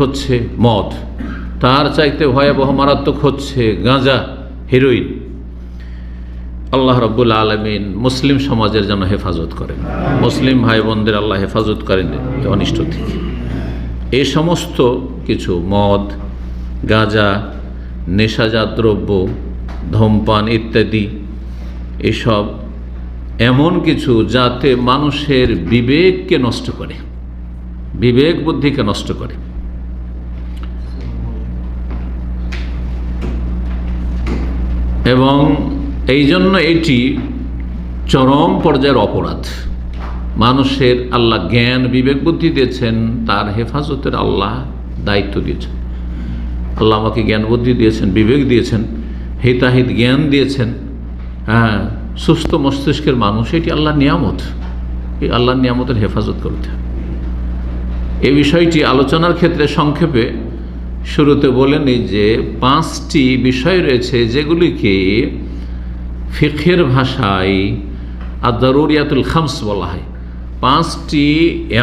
হচ্ছে মদ, তার চাইতে ভয়াবহ মারাত্মক হচ্ছে গাঁজা, হেরোইন। আল্লাহ রাব্বুল আলামিন মুসলিম সমাজের যেন হেফাজত করেন, মুসলিম ভাই বোনদের আল্লাহ হেফাজত করেন এই অনিষ্ট থেকে। এই সমস্ত কিছু মদ, গাঁজা, নেশাজাত দ্রব্য, ধূমপান ইত্যাদি এসব এমন কিছু যাতে মানুষের বিবেককে নষ্ট করে, বিবেক বুদ্ধিকে নষ্ট করে। এবং এই জন্য এটি চরম পর্যায়ের অপরাধ। মানুষের আল্লাহ জ্ঞান বিবেক বুদ্ধি দিয়েছেন, তার হেফাজতের আল্লাহ দায়িত্ব দিয়েছেন। আল্লাহ আমাকে জ্ঞান বুদ্ধি দিয়েছেন, বিবেক দিয়েছেন, হিতাহিত জ্ঞান দিয়েছেন, হ্যাঁ, সুস্থ মস্তিষ্কের মানুষ, এটি আল্লাহর নিয়ামত। এই আল্লাহর নিয়ামতের হেফাজত করতে হবে। এই বিষয়টি আলোচনার ক্ষেত্রে সংক্ষেপে শুরুতে বলেনি যে 5টি বিষয় রয়েছে যেগুলিকে ফিকহের ভাষায় আদ-দারুরিয়াতুল খামস বলা হয়। 5টি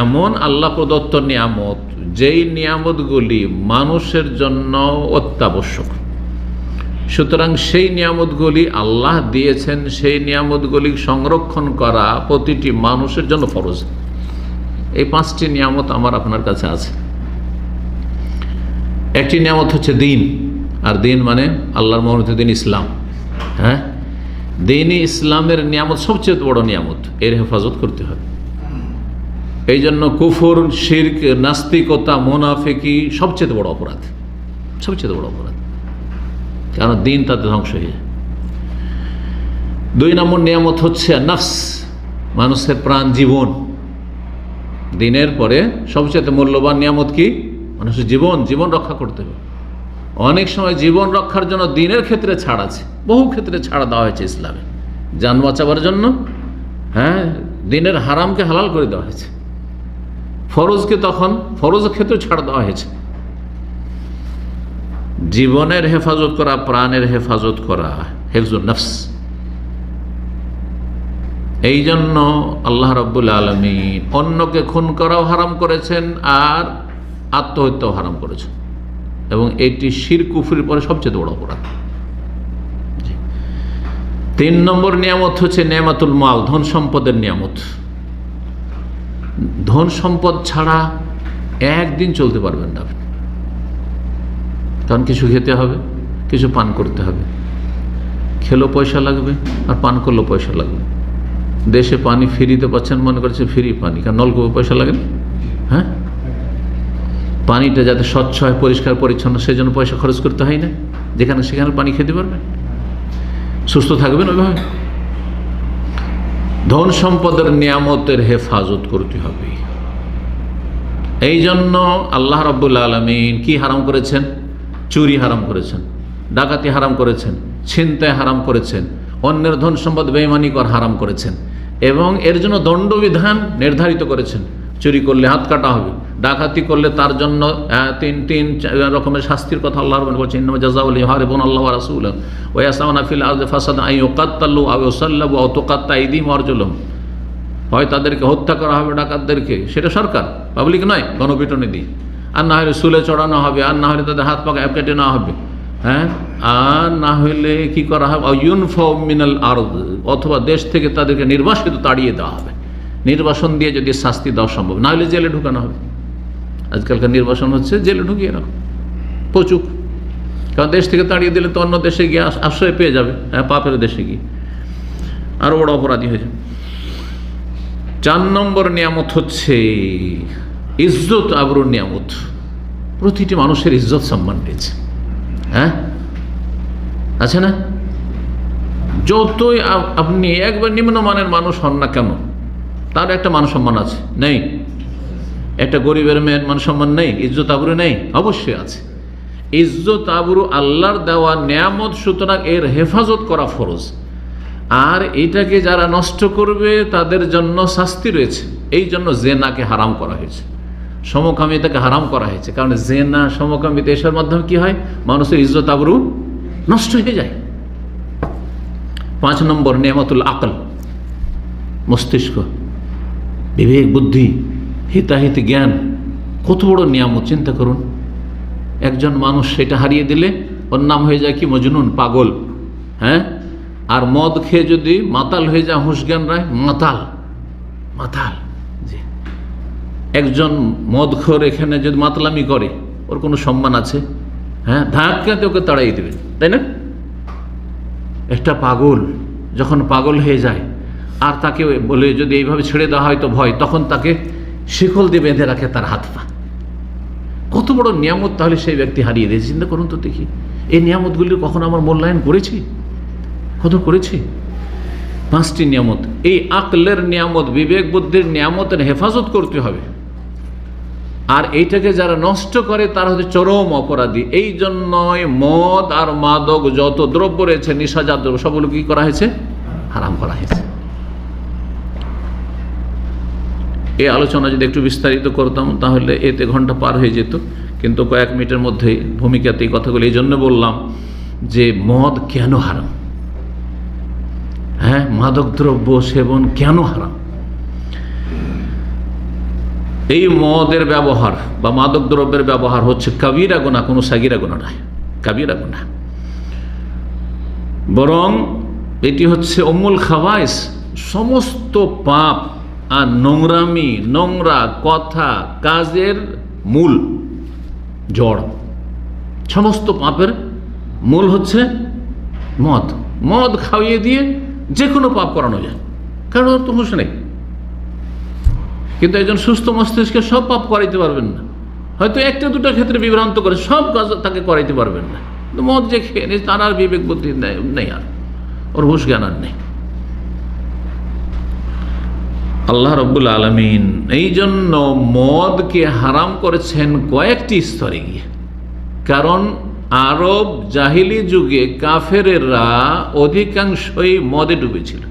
এমন আল্লাহ প্রদত্ত নিয়ামত, যেই নিয়ামতগুলি মানুষের জন্য অত্যাবশ্যক। সুতরাং সেই নিয়ামতগুলি আল্লাহ দিয়েছেন, সেই নিয়ামতগুলি সংরক্ষণ করা প্রতিটি মানুষের জন্য ফরজ। এই 5টি নিয়ামত আমার আপনার কাছে আছে। একটি নিয়ামত হচ্ছে দিন, আর দিন মানে আল্লাহর মনোনীত দিন ইসলাম। হ্যাঁ, দিনই ইসলামের নিয়ামত সবচেয়ে বড় নিয়ামত, এর হেফাজত করতে হবে। এই জন্য কুফর, শিরক, নাস্তিকতা, মুনাফিকি সবচেয়ে বড় অপরাধ, সবচেয়ে বড় অপরাধ, কারণ দিন তাতে ধ্বংস হয়ে যায়। 2 নম্বর নিয়ামত হচ্ছে নফস, মানুষের প্রাণ, জীবন। দিনের পরে সবচেয়ে মূল্যবান নিয়ামত কি? মানুষের জীবন। জীবন রক্ষা করতে হবে। অনেক সময় জীবন রক্ষার জন্য দিনের ক্ষেত্রে ছাড় আছে, বহু ক্ষেত্রে ছাড় দেওয়া হয়েছে ইসলামে, জান বাঁচাবার জন্য। হ্যাঁ, দিনের হারামকে হালাল করে দেওয়া হয়েছে, ফরজকে তখন ফরজের ক্ষেত্রে ছাড় দেওয়া হয়েছে। জীবনের হেফাজত করা, প্রাণের হেফাজত করা, হিফজুন নফস। এই জন্য আল্লাহ রাব্বুল আলামিন অন্যকে খুন করাও হারাম করেছেন, আর আত্মহত্যাও হারাম করেছেন, এবং এটি শিরক কুফরের পরে সবচেয়ে বড় অপরাধ। 3 নম্বর নিয়ামত হচ্ছে নেমাতুল মাল, ধন সম্পদের নিয়ামত। ধন সম্পদ ছাড়া একদিন চলতে পারবেন না, কারণ কিছু খেতে হবে, কিছু পান করতে হবে। খেলেও পয়সা লাগবে, আর পান করলেও পয়সা লাগবে। দেশে পানি ফ্রিতে পাচ্ছেন, মনে করছে ফ্রি পানি, কারণ নলকূপে পয়সা লাগে না। হ্যাঁ, পানিটা যাতে স্বচ্ছ হয়, পরিষ্কার পরিচ্ছন্ন, সেই জন্য পয়সা খরচ করতে হয় না। যেখানে সেখানে পানি খেতে পারবেন, সুস্থ থাকবেন ওইভাবে। ধন সম্পদের নিয়ামতের হেফাজত করতে হবে। এই জন্য আল্লাহ রাব্বুল আলামিন কি হারাম করেছেন? চুরি হারাম করেছেন, ডাকাতি হারাম করেছেন, ছিনতাই হারাম করেছেন, অন্যের ধন সম্পদ বেঈমানি করা হারাম করেছেন, এবং এর জন্য দণ্ডবিধান নির্ধারিত করেছেন। চুরি করলে হাত কাটা হবে, ডাকাতি করলে তার জন্য 3 রকমের শাস্তির কথা আল্লাহ বলছেন। ইন্নামা জাযাউল ইউহারিবুনা আল্লাহ ওয়া রাসূলাহু ওয়া ইয়াসআউনা ফিল আরদি ফাসাদান আন ইউকাত্তালু আও ইউসাল্লাবু আও তুকাত্তা আইদিহিম ওয়া আরজুলুহুম। হয় তাদেরকে হত্যা করা হবে, ডাকাতদেরকে, সেটা সরকার, পাবলিক নয়, গণপিটুনি দিয়ে। আর না হলে শুলে চড়ানো হবে, আর না হলে তাদের হাত পা কেটে নেওয়া হবে। হ্যাঁ, আর না হলে কি করা হবে? ইউনফাউ মিনাল আরদ, অথবা দেশ থেকে তাদেরকে নির্বাসিত, তাড়িয়ে দেওয়া হবে। নির্বাসন দিয়ে যদি শাস্তি দেওয়া সম্ভব, না হলে জেলে ঢুকানো হবে। আজকালকার নির্বাসন হচ্ছে জেলে ঢুকিয়ে রাখো, প্রচুর। কারণ দেশ থেকে তাড়িয়ে দিলে তো অন্য দেশে গিয়ে আশ্রয় পেয়ে যাবে, হ্যাঁ, পাপের দেশে গিয়ে আরও বড় অপরাধী হয়ে যাবে। 4 নম্বর নিয়ামত হচ্ছে ইজ্জত আবরুর নিয়ামত। প্রতিটি মানুষের ইজ্জত সম্মান রয়েছে। হ্যাঁ, আছে না? যতই আপনি একবার নিম্নমানের মানুষ হন না কেন, তার একটা মান সম্মান আছে, নেই? একটা গরিবের মেয়ের মান সম্মান নেই, ইজ্জত আবরু নেই? অবশ্যই আছে। ইজ্জত আবরু আল্লাহর দেওয়া নিয়ামত, সুতরাং এর হেফাজত করা ফরজ। আর এটাকে যারা নষ্ট করবে তাদের জন্য শাস্তি রয়েছে। এই জন্য জেনাকে হারাম করা হয়েছে, সমকামিতাকে হারাম করা হয়েছে। কারণ জেনা, সমকামিতা, এসবের মাধ্যমে কি হয়? মানুষের ইজ্জত আবরু নষ্ট হয়ে যায়। 5 নম্বর নিয়ামতুল আকল, মস্তিষ্ক, বিবেক বুদ্ধি, হিতাহিত জ্ঞান। কত বড় নিয়ামত চিন্তা করুন। একজন মানুষ সেটা হারিয়ে দিলে ওর নাম হয়ে যায় কি? মজনুন, পাগল। হ্যাঁ, আর মদ খেয়ে যদি মাতাল হয়ে যায়, হুঁশ জ্ঞান রায়, মাতাল। মাতাল, জি। একজন মদখোর এখানে যদি মাতলামি করে, ওর কোনো সম্মান আছে? হ্যাঁ, ধাক্কাতে ওকে তাড়াই দেবে, তাই না? একটা পাগল যখন পাগল হয়ে যায়, আর তাকে বলে যদি এইভাবে ছেড়ে দেওয়া হয় তো ভয়, তখন তাকে শিকল দিয়ে বেঁধে রাখে তার হাত পা। কত বড় নিয়ামত তাহলে সেই ব্যক্তি হারিয়ে দিয়েছে। চিন্তা করুন তো দেখি, এই নিয়ামতগুলির কখন আমার মূল্যায়ন করেছি? কত করেছি? 5টি নিয়ামত, এই আকলের নিয়ামত, বিবেক বুদ্ধির নিয়ামতের হেফাজত করতে হবে। আর এইটাকে যারা নষ্ট করে তারা হচ্ছে চরম অপরাধী। এই জন্যই মদ আর মাদক যত দ্রব্য রয়েছে, নিশাজাত দ্রব্য, সবগুলো কি করা হয়েছে? হারাম করা হয়েছে। এই আলোচনা যদি একটু বিস্তারিত করতাম তাহলে এতে ঘন্টা পার হয়ে যেত, কিন্তু কয়েক মিনিটের মধ্যে ভূমিকাতে এই কথাগুলো এই জন্য বললাম যে মদ কেন হারাম, হ্যাঁ, মাদক দ্রব্য সেবন কেন হারাম। এই মদের ব্যবহার বা মাদক দ্রব্যের ব্যবহার হচ্ছে কাবিরা গুনাহ, কোনো সাগিরা গুনাহ নয়, কাবিরা গুনাহ। বরং এটি হচ্ছে উম্মুল খাবাইস, সমস্ত পাপ আর নোংরামি, নোংরা কথা কাজের মূল জড়। সমস্ত পাপের মূল হচ্ছে মদ। মদ খাইয়ে দিয়ে যে কোনো পাপ করানো যায়, কারণ ওর তো হুঁশ নেই। কিন্তু একজন সুস্থ মস্তিষ্কে সব পাপ করাইতে পারবেন না, হয়তো একটা দুটো ক্ষেত্রে বিভ্রান্ত করে সব কাজ তাকে করাইতে পারবেন না। কিন্তু মদ যে খেয়ে নিয়ে তার আর বিবেক বুদ্ধি নেই, আর ওর হুঁশ জ্ঞান আর নেই। আল্লাহ রাব্বুল আলামিন এই জন্য মদকে হারাম করেছেন কয়েকটি স্তরে গিয়ে। কারণ আরব জাহিলি যুগে কাফেরেরা অধিকাংশই মদে ডুবেছিল।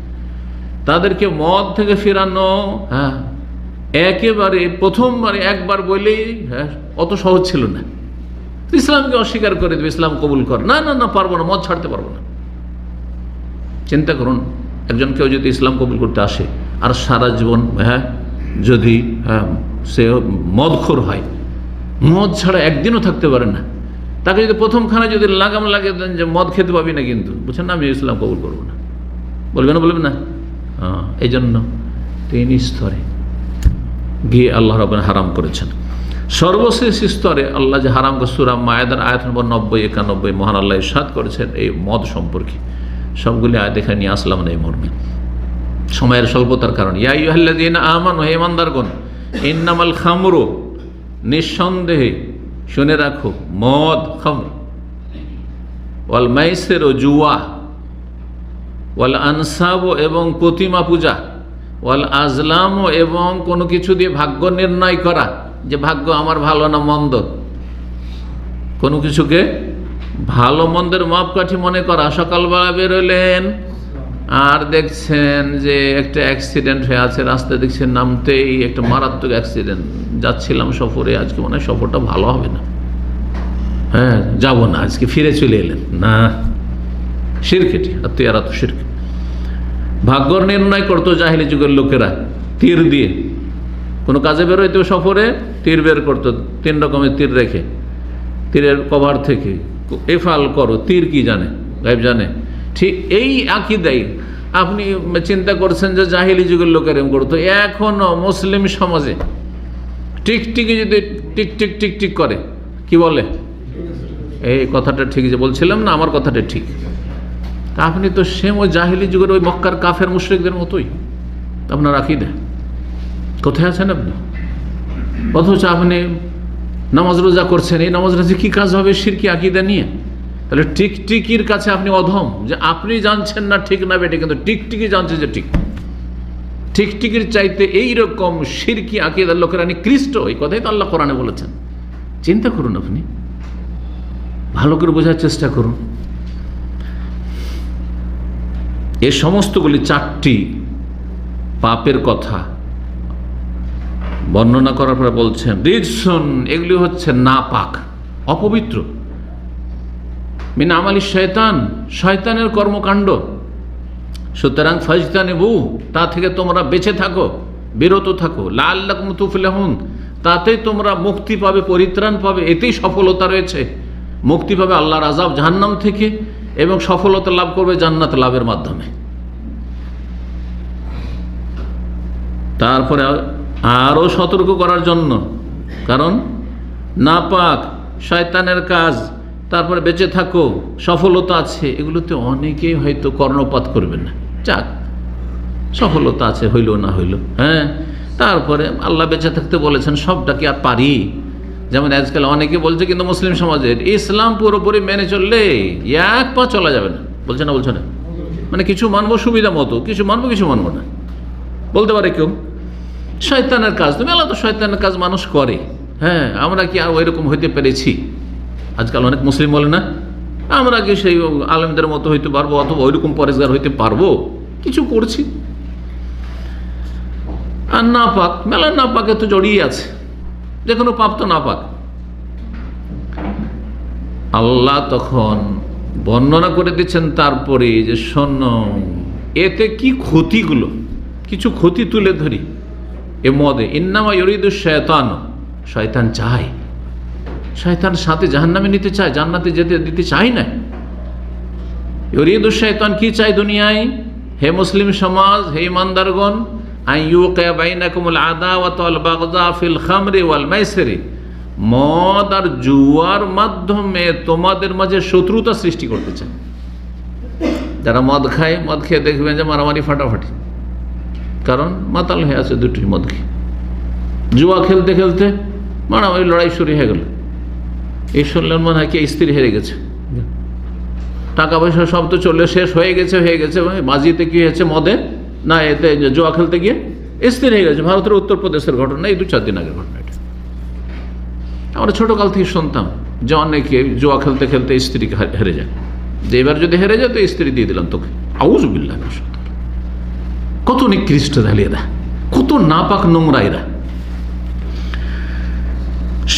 তাদেরকে মদ থেকে ফেরানো, হ্যাঁ, একেবারে প্রথমবারে একবার বলেই, হ্যাঁ, অত সহজ ছিল না। ইসলামকে অস্বীকার করে দেবে, ইসলাম কবুল কর, না না না, পারবো না, মদ ছাড়তে পারবো না। চিন্তা করুন, একজন কেউ যদি ইসলাম কবুল করতে আসে আর সারা জীবন, হ্যাঁ, যদি সে মদখোর হয়, মদ ছাড়া একদিনও থাকতে পারে না, তাকে যদি প্রথমখানে যদি লাগাম লাগিয়ে দেন যে মদ খেতে পাবি না, কিন্তু বুঝছেন না, আমি ইসলাম কবুল করবো না, বলবে না? বলবে না? এই জন্য 3 স্তরে গিয়ে আল্লাহ রাব্বুল হারাম করেছেন। সর্বশেষ স্তরে আল্লাহ যে হারাম করে, সূরা মায়েদার আয়াত নম্বর 90-91 মহান আল্লাহ ইরশাদ করেছেন এই মদ সম্পর্কে। সবগুলি আয়াত দেখে নিয়ে আসলাম না এই মর্মে, সময়ের স্বল্পতার কারণে। ইয়া আইয়ুহাল্লাযীনা আমানু, হে ঈমানদারগণ, ইন্নামাল খামরু, নিঃসন্দেহে শুনে রাখো, মদ, খামর, ওয়াল মাইসিরু, জুয়া, ওয়াল আনসাবু, এবং প্রতিমা পূজা, ওয়াল আজলামু, এবং কোনো কিছু দিয়ে ভাগ্য নির্ণয় করা, যে ভাগ্য আমার ভালো না মন্দ, কোনো কিছুকে ভালো মন্দের মাপকাঠি মনে করা। সকালবেলা বেরোলেন আর দেখছেন যে একটা অ্যাক্সিডেন্ট হয়ে আছে, রাস্তায় দেখছেন নামতেই একটা মারাত্মক অ্যাক্সিডেন্ট, যাচ্ছিলাম সফরে, আজকে মনে হয় সফরটা ভালো হবে না, হ্যাঁ, যাবো না আজকে, ফিরে চলে এলেন। না, শিরক এটি, আর তুই আর তো শিরক। ভাগ্য নির্ণয় করতো জাহিলি যুগের লোকেরা তীর দিয়ে, কোনো কাজে বেরোইতো সফরে, তীর বের করতো, 3 রকমের তীর রেখে, তীরের কভার থেকে এফাল করো, তীর কি জানে, গায়েব জানে। ঠিক এই আকীদাই আপনি চিন্তা করছেন যে জাহিলি যুগের লোকের এরকম করতো। এখনো মুসলিম সমাজে টিকটিকি যদি টিক টিক টিক টিক করে, কি বলে, এই কথাটা ঠিক যে বলছিলাম না, আমার কথাটা ঠিক। তা আপনি তো সেম ওই জাহিলি যুগের ওই মক্কার কাফের মুশরিকদের মতোই আপনার আকীদা। কোথায় আছেন আপনি? অথচ আপনি নামাজ রোজা করছেন, এই নামাজ রোজা কি কাজ হবে শিরকি আকীদা নিয়ে? তাহলে টিকটিকির কাছে আপনি অধম, যে আপনি জানছেন না ঠিক না বেটে, কিন্তু টিকটিকি জানছে যে ঠিক। টিকটিকির চাইতে এইরকম শিরকি আকীদার লোকেরা নিকৃষ্ট, এই কথাই তো আল্লাহ কোরআনে বলেছেন। চিন্তা করুন, আপনি ভালো করে বোঝার চেষ্টা করুন। এই সমস্তগুলি 4টি পাপের কথা বর্ণনা করার পরে বলছেন রিজসুন, এগুলি হচ্ছে নাপাক, অপবিত্র, মিন আমালি শয়তান, শয়তানের কর্মকাণ্ড। সুতরাং ফাজতানিবু, তা থেকে তোমরা বেঁচে থাকো, বিরত থাকো, লাআল্লাকুম তুফলিহুন, তাতেই তোমরা মুক্তি পাবে, পরিত্রাণ পাবে, এতেই সফলতা রয়েছে। মুক্তি পাবে আল্লাহর আযাব জাহান্নাম থেকে, এবং সফলতা লাভ করবে জান্নাত লাভের মাধ্যমে। তারপরে আরো সতর্ক করার জন্য, কারণ নাপাক শয়তানের কাজ, তারপরে বেঁচে থাকো, সফলতা আছে, এগুলোতে অনেকেই হয়তো কর্ণপাত করবে না, যাক সফলতা আছে, হইল না হইল। হ্যাঁ, তারপরে আল্লাহ বেঁচে থাকতে বলেছেন, সবটা কি আর পারি? যেমন আজকাল অনেকে বলছে কিন্তু মুসলিম সমাজের ইসলাম পুরোপুরি মেনে চললে এক পা চলা যাবে না, বলছে না? বলছে না, মানে কিছু মানবো সুবিধা মতো, কিছু মানবো কিছু মানবো না, বলতে পারে কেউ। শয়তানের কাজ, তুমি আল্লাহ তো শয়তানের কাজ মানুষ করে। হ্যাঁ, আমরা কি আর ওইরকম হইতে পেরেছি? আজকাল অনেক মুসলিম বলে না, আমরা কি সেই আলেমদের মতো হইতে পারবো, অথবা ওইরকম পরেজগার হইতে পারবো? কিছু করছি। আর নাপাক, মেলা নাপাকে তো জড়িয়ে আছে, যে কোনো পাপ তো নাপাক। আল্লাহ তখন বর্ণনা করে দিচ্ছেন তারপরে যে শোনো, এতে কি ক্ষতিগুলো, কিছু ক্ষতি তুলে ধরি। এ মদে ইন্নামা ইউরিদু শায়তান, শয়তান চায়, শয়তান সাথে জাহান্নামে নিতে চায়, জান্নাতে যেতে দিতে চায় না। ইউরিদু শায়তান কি চায় দুনিয়ায়? হে মুসলিম সমাজ, হে ইমানদারগণ, আইয়ুকিয়া বাইনাকুমুল আদাওয়াতা ওয়াল বাগদা ফিল খামরি ওয়াল মাইসিরি, মদ আর জুয়ার মাধ্যমে তোমাদের মাঝে শত্রুতা সৃষ্টি করতে চায়। যারা মদ খায়, মদ খেয়ে দেখবেন যে মারামারি ফাটাফাটি, কারণ মাতাল হয়ে আছে দুটি মদ খেয়ে। জুয়া খেলতে খেলতে মারামারি, লড়াই শুরু হয়ে গেল। এই শুনলেন মনে হয় কি স্ত্রী হেরে গেছে, টাকা পয়সা সব তো চলে শেষ হয়ে গেছে। বাজিতে কি হয়েছে? মদে না, এতে জুয়া খেলতে গিয়ে স্ত্রী হয়ে গেছে। ভারতের উত্তরপ্রদেশের ঘটনা, এই 2-4 দিন আগের ঘটনা। এটা আমরা ছোটকাল থেকে শুনতাম যে অনেকে জুয়া খেলতে খেলতে স্ত্রীকে হেরে যায়, যে এবার যদি হেরে যায় তো স্ত্রী দিয়ে দিলাম তোকে। আউযুবিল্লাহ, কত নিকৃষ্ট জালিয়ারা, কত নাপাক নোংরা এরা।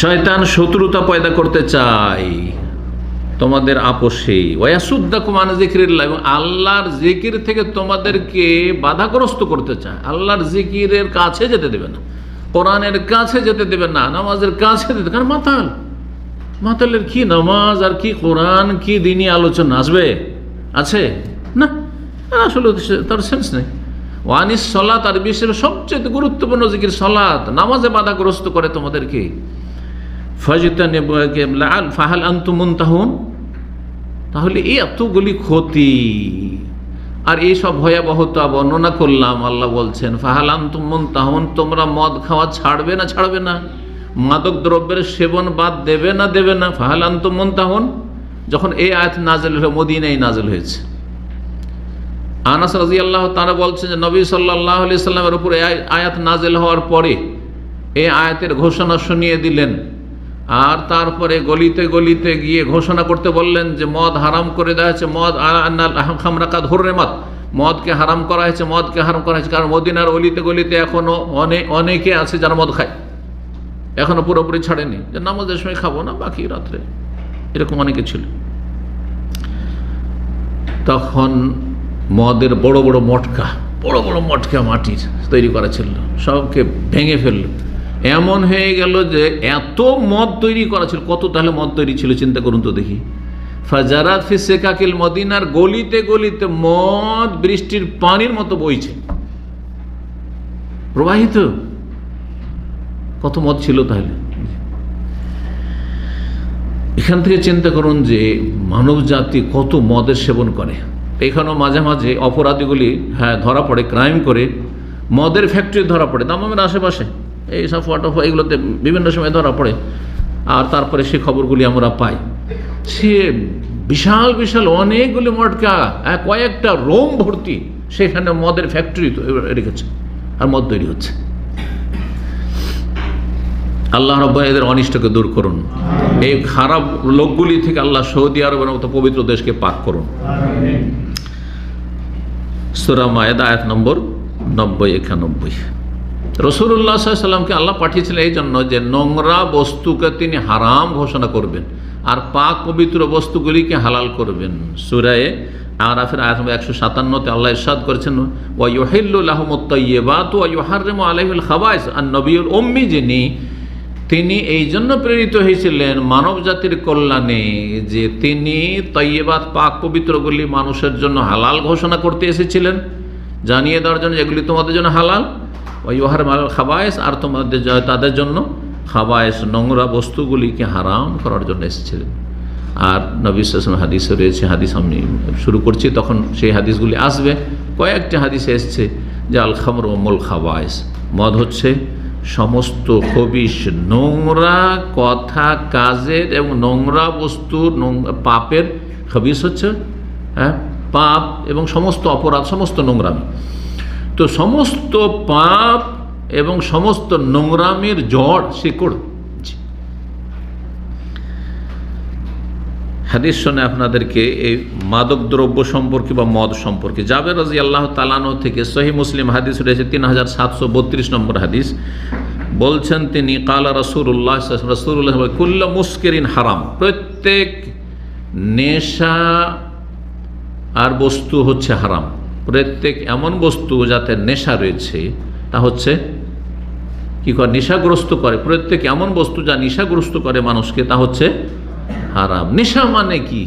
শয়তান শত্রুতা পয়দা করতে চায় তোমাদের আপোষে, ওয়াসুদ্দাকুম আন যিকরিল্লাহ, এবং আল্লাহর জিকির থেকে তোমাদেরকে বাধাগ্রস্ত করতে চায়। আল্লাহর জিকিরের কাছে যেতে দেবে না, কোরআনের কাছে যেতে দেবে না, নামাজের কাছে যেতে, কারণ মাতালের কি নামাজ আর কি কোরআন, কি দিনই আলোচনা আসবে? আছে না, আসলে তার সেন্স নেই। ওয়ানিস সলাত, আর বিশ্বের সবচেয়ে গুরুত্বপূর্ণ জিকির সলাত, নামাজে বাধাগ্রস্ত করে তোমাদেরকে। ফাহাল আনতুম মুনতাহুন, তাহলে এই এতগুলি ক্ষতি আর এই সব ভয়াবহতা বর্ণনা করলাম। আল্লাহ বলছেন ফাহাল আনতুম মুনতাহুন, তোমরা মদ খাওয়া ছাড়বে না? ছাড়বে না? মাদক দ্রব্যের সেবন বাদ দেবে না? দেবে না? ফাহাল আনতুম মুনতাহুন, যখন এই আয়াত নাযিল হলো, মদিনায় নাযিল হয়েছে। আনাস রাদিয়াল্লাহু তাআলা বলছেন যে নবী সাল্লাল্লাহু আলাইহি সাল্লামের উপর এই আয়াত নাযিল হওয়ার পরে এই আয়াতের ঘোষণা শুনিয়ে দিলেন, আর তারপরে গলিতে গলিতে গিয়ে ঘোষণা করতে বললেন যে মদ হারাম করে দেওয়া হয়েছে, মদ খামরা কাদ হুররিমাত, মদকে হারাম করা হয়েছে, মদকে হারাম করা হয়েছে। কারণ মদিনার অলিতে গলিতে এখনো অনেকে আছে যারা মদ খায়, এখনো পুরোপুরি ছাড়েনি, যে নামাজের সময় খাবো না, বাকি রাত্রে, এরকম অনেকে ছিল। তখন মদের বড় বড় মটকা মাটির তৈরি করা ছিল, সবকে ভেঙে ফেললো। এমন হয়ে গেল যে এত মদ তৈরি করা ছিল, কত তাহলে মদ তৈরি ছিল চিন্তা করুন তো দেখি। ফাজারাত ফি সিকাকিল, মদিনার গলিতে গলিতে মদ বৃষ্টির পানির মতো বইছে, প্রবাহিত। কত মদ ছিল তাহলে। এখান থেকে চিন্তা করুন যে মানব জাতি কত মদের সেবন করে। এখানেও মাঝে মাঝে অপরাধীগুলি ধরা পড়ে, ক্রাইম করে, মদের ফ্যাক্টরি ধরা পড়ে দামামের আশেপাশে, এই সাফা টাফা এগুলোতে বিভিন্ন সময় ধরা পড়ে। আর তারপরে সে খবরগুলি আমরা পাই, সে বিশাল বিশাল অনেকগুলি মটকা, কয়েকটা রোম ভর্তি, সেখানে মদের ফ্যাক্টরি রেখেছে, আর মদ তৈরি হচ্ছে। আল্লাহ রাব্বুল এদের অনিষ্টকে দূর করুন, এই খারাপ লোকগুলি থেকে আল্লাহ সৌদি আরবের মতো পবিত্র দেশকে পাক করুন। সূরা মায়েদা আয়াত নম্বর 90-91। রাসূলুল্লাহ সাল্লাল্লাহু আলাইহি ওয়াসাল্লামকে আল্লাহ পাঠিয়েছিলেন এই জন্য যে নোংরা বস্তুকে তিনি হারাম ঘোষণা করবেন আর পাক পবিত্র বস্তুগুলিকে হালাল করবেন। সূরা আরাফের আয়াত নম্বর 157-তে আল্লাহ ইরশাদ করেছেন ওয়া ইউহিল্লু লাহুমুত তাইয়্যিবাতু ওয়া ইউহাররিমু আলাইহিল খাবাইস। আর নবিয়ুল উম্মি যিনি, তিনি এই জন্য প্রেরিত হয়েছিলেন মানব জাতির কল্যাণে যে তিনি তয়্যিবাত পাক পবিত্রগুলি মানুষের জন্য হালাল ঘোষণা করতে এসেছিলেন, জানিয়ে দেওয়ার জন্য এগুলি তোমাদের জন্য হালাল, ওয়াইহার মাল খাবায়েস, আর তোমাদের তাদের জন্য খাবায়েস নোংরা বস্তুগুলিকে হারাম করার জন্য এসেছিলেন। আর নবী সাল্লাল্লাহু আলাইহি ওয়াসাল্লাম হাদিসে রয়েছে, হাদিস আমি শুরু করছি তখন সেই হাদিসগুলি আসবে। কয়েকটি হাদিসে এসছে যে আল খামর ওমুল খাবায়েস, মদ হচ্ছে সমস্ত খবিশ নোংরা কথা কাজের এবং নোংরা বস্তুর পাপের খবিশ হচ্ছে পাপ এবং সমস্ত অপরাধ, সমস্ত নোংরামি। তো সমস্ত পাপ এবং সমস্ত নোংরামির জড় শিকড়। হাদিস শুনে আপনাদেরকে এই মাদক দ্রব্য সম্পর্কে বা মদ সম্পর্কে জাবের রাদিয়াল্লাহু তাআলা আনহু থেকে সহিহ মুসলিম হাদিস রয়েছে 3732 নম্বর হাদিস। বলছেন তিনি, কালা রাসূলুল্লাহ রাসূলুল্লাহ কুল্লু মুসকিরিন হারাম, প্রত্যেক নেশা আর বস্তু হচ্ছে হারাম। প্রত্যেক এমন বস্তু যাতে নেশা রয়েছে তা হচ্ছে কি করে, নেশাগ্রস্ত করে। প্রত্যেক এমন বস্তু যা নেশাগ্রস্ত করে মানুষকে তা হচ্ছে হারাম। নেশা মানে কি,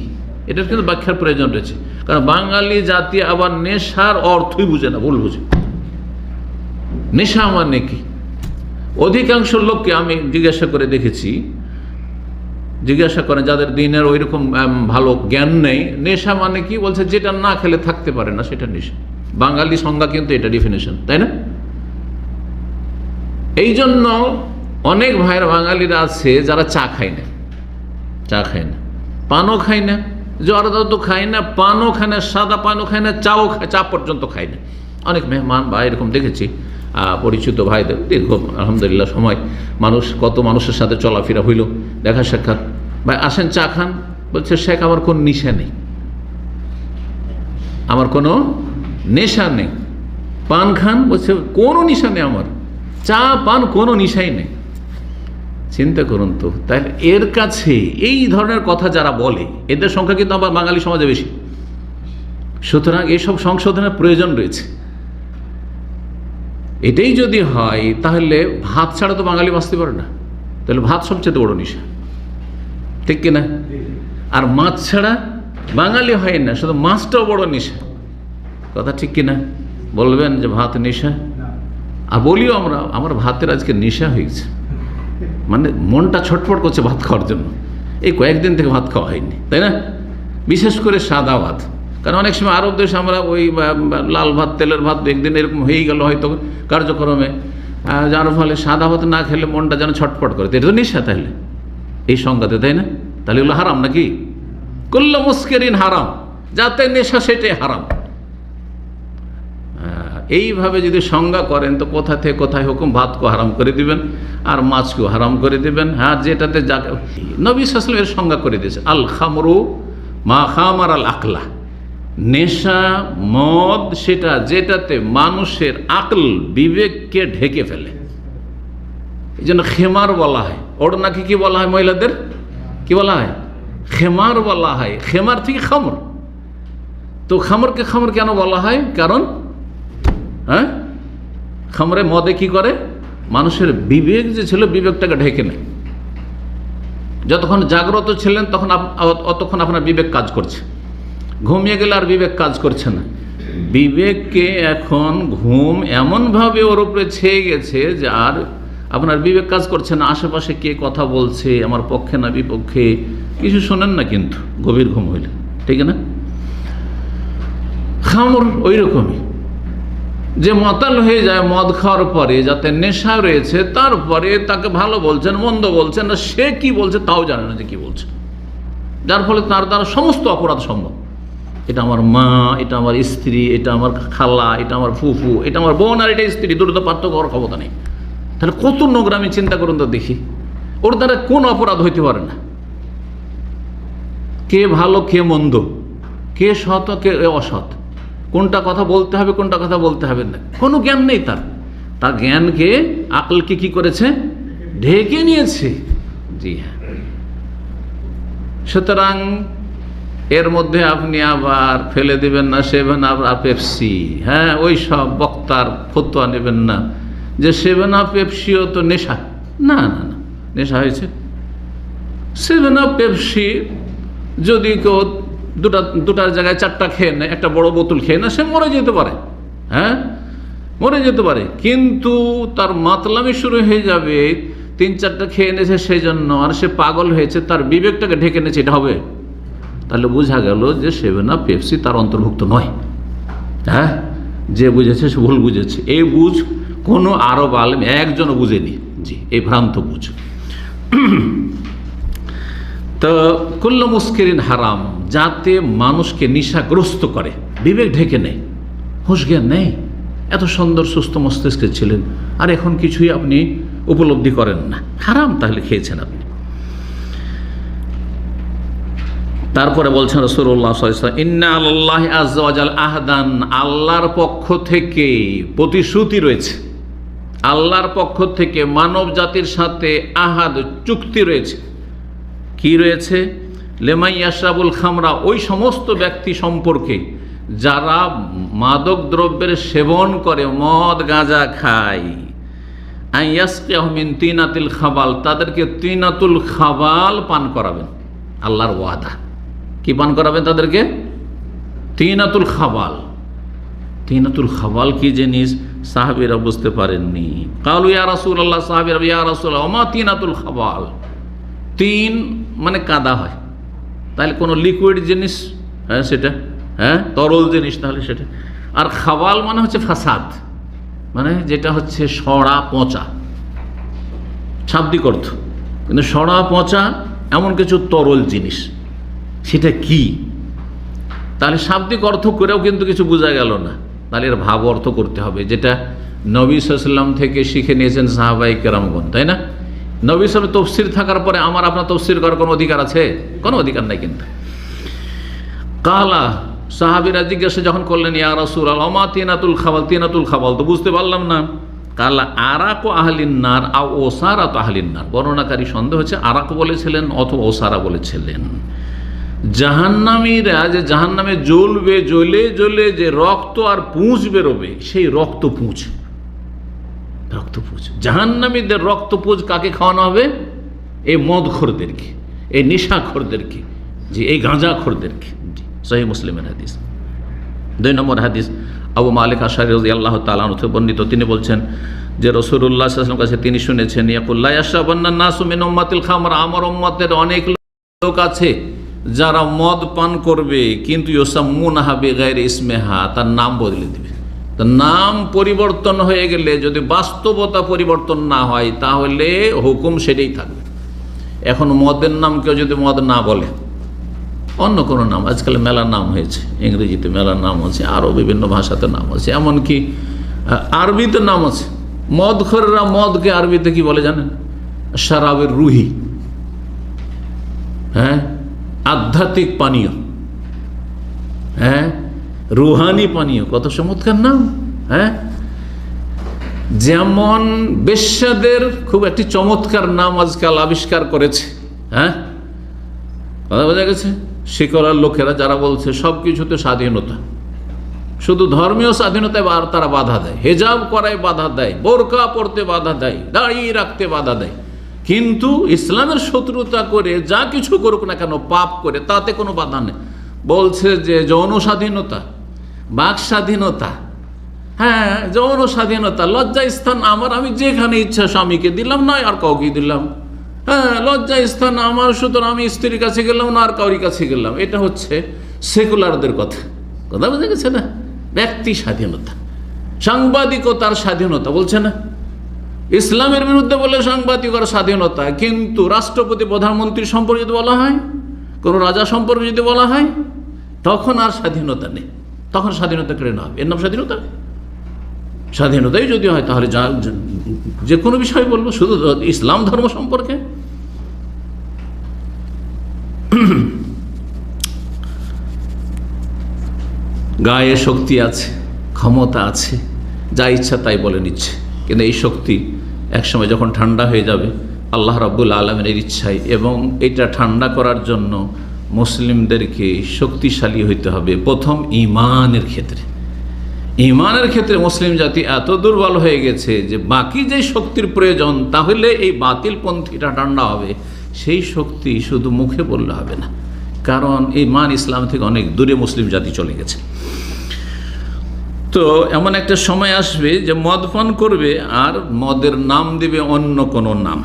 এটার কিন্তু ব্যাখ্যার প্রয়োজন রয়েছে, কারণ বাঙালি জাতি আবার নেশার অর্থই বুঝে না, ভুল বুঝে। নেশা মানে কি, অধিকাংশ লোককে আমি জিজ্ঞাসা করে দেখেছি, জিজ্ঞাসা করেন যাদের দিনের ওই রকম ভালো জ্ঞান নেই, নেশা মানে কি, বলছে যেটা না খেলে থাকতে পারে না সেটা নেশা। বাঙালি সংজ্ঞা কিন্তু এটা ডেফিনেশন, তাই না? এই জন্য অনেক ভাইয়ের বাঙালিরা আছে যারা চা খায় না, চা খায় না, পানও খায় না, জর্দা তো খায় না, পানও খায় না, সাদা পানও খায় না, চাও খায়, চা পর্যন্ত খায় না। অনেক মেহমান বা এরকম দেখেছি পরিচিত ভাইদের, দীর্ঘ আলহামদুলিল্লাহ সময় মানুষ, কত মানুষের সাথে চলাফেরা হইল, দেখা সাক্ষাৎ, ভাই আসেন চা খান, বলছে শেখ আমার কোনো নেশা নেই, আমার কোনো নেশা নেই। পান খান, বলছে কোনো নেশা নেই আমার, চা পান কোনো নেশাই নেই। চিন্তা করুন তো, তাহলে এর কাছে এই ধরনের কথা যারা বলে এদের সংখ্যা কিন্তু আবার বাঙালি সমাজে বেশি। সুতরাং এইসব সংশোধনের প্রয়োজন রয়েছে। এটাই যদি হয় তাহলে ভাত ছাড়া তো বাঙালি বাঁচতে পারে না, তাহলে ভাত সবচেয়ে বড় নেশা, ঠিক কিনা? আর মাছ ছাড়া বাঙালি হয় না, শুধু মাছটাও বড় নেশা, কথা ঠিক কিনা? বলবেন যে ভাত নেশা, আর বলিও আমরা, আমার ভাতের আজকে নেশা হয়েছে, মানে মনটা ছটফট করছে ভাত খাওয়ার জন্য। এই কয়েকদিন থেকে ভাত খাওয়া হয়নি, তাই না? বিশেষ করে সাদা ভাত, কারণ অনেক সময় আরব দেশে আমরা ওই লাল ভাত, তেলের ভাত একদিন এরকম হয়েই গেল হয়তো কার্যক্রমে, যার ফলে সাদা ভাত না খেলে মনটা যেন ছটফট করে। এটা তো নেশা তাহলে এই সংজ্ঞাতে, তাই না? তাহলে এগুলো হারাম নাকি? কুল্লু মুসকিরিন হারাম, যাতে নেশা সেটাই হারাম। এইভাবে যদি সংজ্ঞা করেন তো কোথা থেকে কোথায় হুকুম, ভাতকেও হারাম করে দিবেন আর মাছকেও হারাম করে দিবেন। হ্যাঁ, যেটাতে যাকে নবী সাল্লাল্লাহু আলাইহি ওয়াসাল্লাম এর সংজ্ঞা করে দিয়েছে, আল খামরু মা খামার আল আকলা, নেশা মদ সেটা যেটাতে মানুষের আকল বিবেককে ঢেকে ফেলে। এই জন্য খেমার বলা হয়, ওড়নাকে কি বলা হয়, মহিলাদের কি বলা হয়, খেমার বলা হয়, খেমার থেকে খামর। তো খামরকে খামর কেন বলা হয়? কারণ খামরে মদে কি করে, মানুষের বিবেক যে ছিল বিবেকটাকে ঢেকে নেয়। যতক্ষণ জাগ্রত ছিলেন তখন অতক্ষণ আপনার বিবেক কাজ করছে, ঘুমিয়ে গেলে আর বিবেক কাজ করছে না। বিবেককে এখন ঘুম এমনভাবে ওর উপরে ছেয়ে গেছে যে আর আপনার বিবেক কাজ করছে না। আশেপাশে কে কথা বলছে, আমার পক্ষে না বিপক্ষে, কিছু শোনেন না কিন্তু গভীর ঘুম হইলে, ঠিক না? খামর ওই রকমই, যে মাতাল হয়ে যায় মদ খাওয়ার পরে, যাতে নেশা রয়েছে, তারপরে তাকে ভালো বলছেন মন্দ বলছেন না, সে কি বলছে তাও জানে না যে কি বলছে, যার ফলে তার দ্বারা সমস্ত অপরাধ সম্ভব। এটা আমার মা, এটা আমার স্ত্রী, এটা আমার খালা, এটা আমার ফুফু, এটা আমার বোন, আর এটা স্ত্রী, দুটো পার্থক্য হওয়ার ক্ষমতা নেই। তাহলে কত নোংরামি চিন্তা করুন তো দেখি, ওর দ্বারা কোন অপরাধ হইতে পারে না। কে ভালো কে মন্দ, কে সৎ কে অসৎ, কোনটা কথা বলতে হবে কোনটা কথা বলতে হবে না, কোনো জ্ঞান নেই তার। তার জ্ঞানকে, আকলকে কি করেছে, ঢেকে নিয়েছে। জি হ্যাঁ, সুতরাং এর মধ্যে আপনি আবার ফেলে দিবেন না সেভেন আপ আর পেপসি। হ্যাঁ, ওই সব বক্তার ফতোয়া নেবেন না যে সেভেন আপ পেপসিও তো নেশা। না না না, নেশা হয়েছে। 7 আপ পেপসি যদি কেউ দুটার জায়গায় 4টা খেয়ে নেয়, একটা বড় বোতল খেয়ে নেয়, সে মরে যেতে পারে, হ্যাঁ মরে যেতে পারে। কিন্তু তার মাতলামি শুরু হয়ে যাবে 3-4টা খেয়ে নিয়েছে সেই জন্য, আর সে পাগল হয়েছে, তার বিবেকটাকে ঢেকে নিয়েছে, এটা হবে? তাহলে বোঝা গেল যে 7 আপ পেপসি তার অন্তর্ভুক্ত নয়। হ্যাঁ, যে বুঝেছে সে ভুল বুঝেছে। এই বুঝ কোনো আরব আলেম একজনও বুঝেনি। জি, এই ভ্রান্ত বুঝ। তো কুল্লু মুস্কিরিন হারাম, যাতে মানুষকে নেশাগ্রস্ত করে, বিবেক ঢেকে নেয়, হুঁশ জ্ঞান নেই। এত সুন্দর সুস্থ মস্তিষ্কে ছিলেন, আর এখন কিছুই আপনি উপলব্ধি করেন না, হারাম তাহলে খেয়েছেন আপনি। তারপরে বলছেন রাসূলুল্লাহ সাল্লাল্লাহু আলাইহি ওয়াসাল্লাম, ইন্না আল্লাহি আযজা ওয়া জাল আহদান, আল্লাহর পক্ষ থেকে প্রতিশ্রুতি রয়েছে, আল্লাহর পক্ষ থেকে মানব জাতির সাথে আহাদ, চুক্তি রয়েছে। কি রয়েছে? লেমাই ইয়াশরাবুল খামরা, ওই সমস্ত ব্যক্তি সম্পর্কে যারা মাদক দ্রব্যের সেবন করে, মদ গাঁজা খায়, আইয়াসকিয়াহু মিন তিনাতিল খাবাল, তাদেরকে তিনাতুল খাবাল পান করাবেন। আল্লাহর ওয়াদা, কি পান করাবেন তাদেরকে? তিনাতুল খাবাল। তিনাতুল খাবাল কি জিনিস সাহাবীরা বুঝতে পারেননি। কালু ইয়া রাসূলুল্লাহ, সাহাবীরা ইয়া রাসূলুল্লাহ ওমা তিনাতুল খাবাল। তিন মানে কাদা হয়, তাহলে কোনো লিকুইড জিনিস, হ্যাঁ সেটা, হ্যাঁ তরল জিনিস, তাহলে সেটা। আর খাবাল মানে হচ্ছে ফাসাদ, মানে যেটা হচ্ছে সড়া পচা, শাব্দিক অর্থ। কিন্তু সড়া পচা এমন কিছু তরল জিনিস, সেটা কি? তাহলে শাব্দিক অর্থ করেও কিন্তু কিছু বোঝা গেল না, তাহলে এর ভাব অর্থ করতে হবে, যেটা নবী সাল্লাল্লাহু আলাইহি ওয়াসাল্লাম থেকে শিখে নিয়েছেন সাহাবায়ে কেরামগণ, তাই না? নবী সাল্লাল্লাহু আলাইহি ওয়াসাল্লাম তফসির থাকার পরে আমার আপনার তফসির করার কোনো অধিকার আছে? কোনো অধিকার নাই। কিন্তু কালা, সাহাবীরা জিজ্ঞাসা যখন করলেন, ইয়া রাসূলুল্লাহ ওমা তিনাতুল খাবাল, তিনাতুল খাবাল তো বুঝতে পারলাম না। কালা আরাকু আহলিন নার আও ওসারাতু আহলিন নার, বর্ণনাকারী সন্দেহ হচ্ছে আরাক বলেছিলেন অথবা ওসারা বলেছিলেন। জাহান্নামীরা যে জাহান্নামে জ্বলবে, জ্বলে জ্বলে যে রক্ত আর পুঁজ বেরোবে, সেই রক্ত পুঁজ, জাহান্নামীদের রক্ত পুঁজ কাকে খাওয়ানো হবে? এই মদখোরদেরকে, এই নেশাখোরদেরকে, জি এই গাঁজাখোরদেরকে। জি, সহিহ মুসলিমের হাদিস। 2 নম্বর হাদিস, আবু মালিক আশআরী রাদিয়াল্লাহু তাআলা আনহু থেকে বর্ণিত, তিনি বলছেন যে রাসূলুল্লাহ সাল্লাল্লাহু আলাইহি ওয়াসাল্লাম কাছে তিনি শুনেছেন, ইয়াকুল লা ইয়াশরাবান্না নাসু মিন উম্মাতিল খামর, আমার উম্মতের অনেক লোক আছে যারা মদ পান করবে, কিন্তু ইউসাম্মুনাহা বিগাইরি ইসমিহা, তার নাম বদলে দিবে। তার নাম পরিবর্তন হয়ে গেলে যদি বাস্তবতা পরিবর্তন না হয়, তাহলে হুকুম সেটাই থাকবে। এখন মদের নাম কেউ যদি মদ না বলে, অন্য কোনো নাম, আজকাল মেলার নাম হয়েছে, ইংরেজিতে মেলার নাম আছে, আরও বিভিন্ন ভাষাতে নাম আছে, এমনকি আরবিতে নাম আছে। মদখোররা মদকে আরবিতে কি বলে জানেন? শারাবের রুহি, হ্যাঁ আধ্যাত্মিক পানীয়, হ্যাঁ রুহানি পানীয়, কত চমৎকার নাম। হ্যাঁ, যেমন বেশ্যাদের খুব একটি চমৎকার নাম আজকাল আবিষ্কার করেছে। হ্যাঁ, কথা বোঝা গেছে? শিকলার লোকেরা যারা বলছে সব কিছুতে স্বাধীনতা, শুধু ধর্মীয় স্বাধীনতায় তারা বাধা দেয়, হেজাব করায় বাধা দেয়, বোরকা পরতে বাধা দেয়, দাড়ি রাখতে বাধা দেয়, কিন্তু ইসলামের শত্রুতা করে যা কিছু করুক না কেন, পাপ করে, তাতে কোনো বাধা নেই। বলছে যে যৌন স্বাধীনতা, বাক স্বাধীনতা, হ্যাঁ যৌন স্বাধীনতা, লজ্জা স্থান আমার, আমি যেখানে ইচ্ছা স্বামীকে দিলাম, নয় আর কাউকে দিলাম। হ্যাঁ, লজ্জা স্থান আমার, সুতরাং আমি স্ত্রীর কাছে গেলাম না আর কাউরির কাছে গেলাম। এটা হচ্ছে সেকুলারদের কথা, কথা বুঝে গেছে না? ব্যক্তি স্বাধীনতা, সাংবাদিকতার স্বাধীনতা বলছে না, ইসলামের বিরুদ্ধে বলে সাংবাদিকতার স্বাধীনতা, কিন্তু রাষ্ট্রপতি প্রধানমন্ত্রী সম্পর্কে যদি বলা হয়, কোনো রাজা সম্পর্কে যদি বলা হয়, তখন আর স্বাধীনতা নেই, তখন স্বাধীনতা কেড়ে নেওয়া হবে। এর নাম স্বাধীনতা? স্বাধীনতাই যদি হয় তাহলে যে কোনো বিষয় বলবো, শুধু ইসলাম ধর্ম সম্পর্কে। গায়ে শক্তি আছে, ক্ষমতা আছে, যা ইচ্ছা তাই বলে নিচ্ছে, কিন্তু এই শক্তি একসময় যখন ঠান্ডা হয়ে যাবে আল্লাহ রাব্বুল আলামিনের ইচ্ছায়, এবং এটা ঠান্ডা করার জন্য মুসলিমদেরকে শক্তিশালী হইতে হবে। প্রথম ঈমানের ক্ষেত্রে, ইমানের ক্ষেত্রে মুসলিম জাতি এত দুর্বল হয়ে গেছে যে বাকি যে শক্তির প্রয়োজন তাহলে এই বাতিলপন্থীটা ঠান্ডা হবে, সেই শক্তি শুধু মুখে বললে হবে না, কারণ ইমান ইসলাম থেকে অনেক দূরে মুসলিম জাতি চলে গেছে। তো এমন একটা সময় আসবে যে মদ পান করবে আর মদের নাম দিবে অন্য কোনো নাম।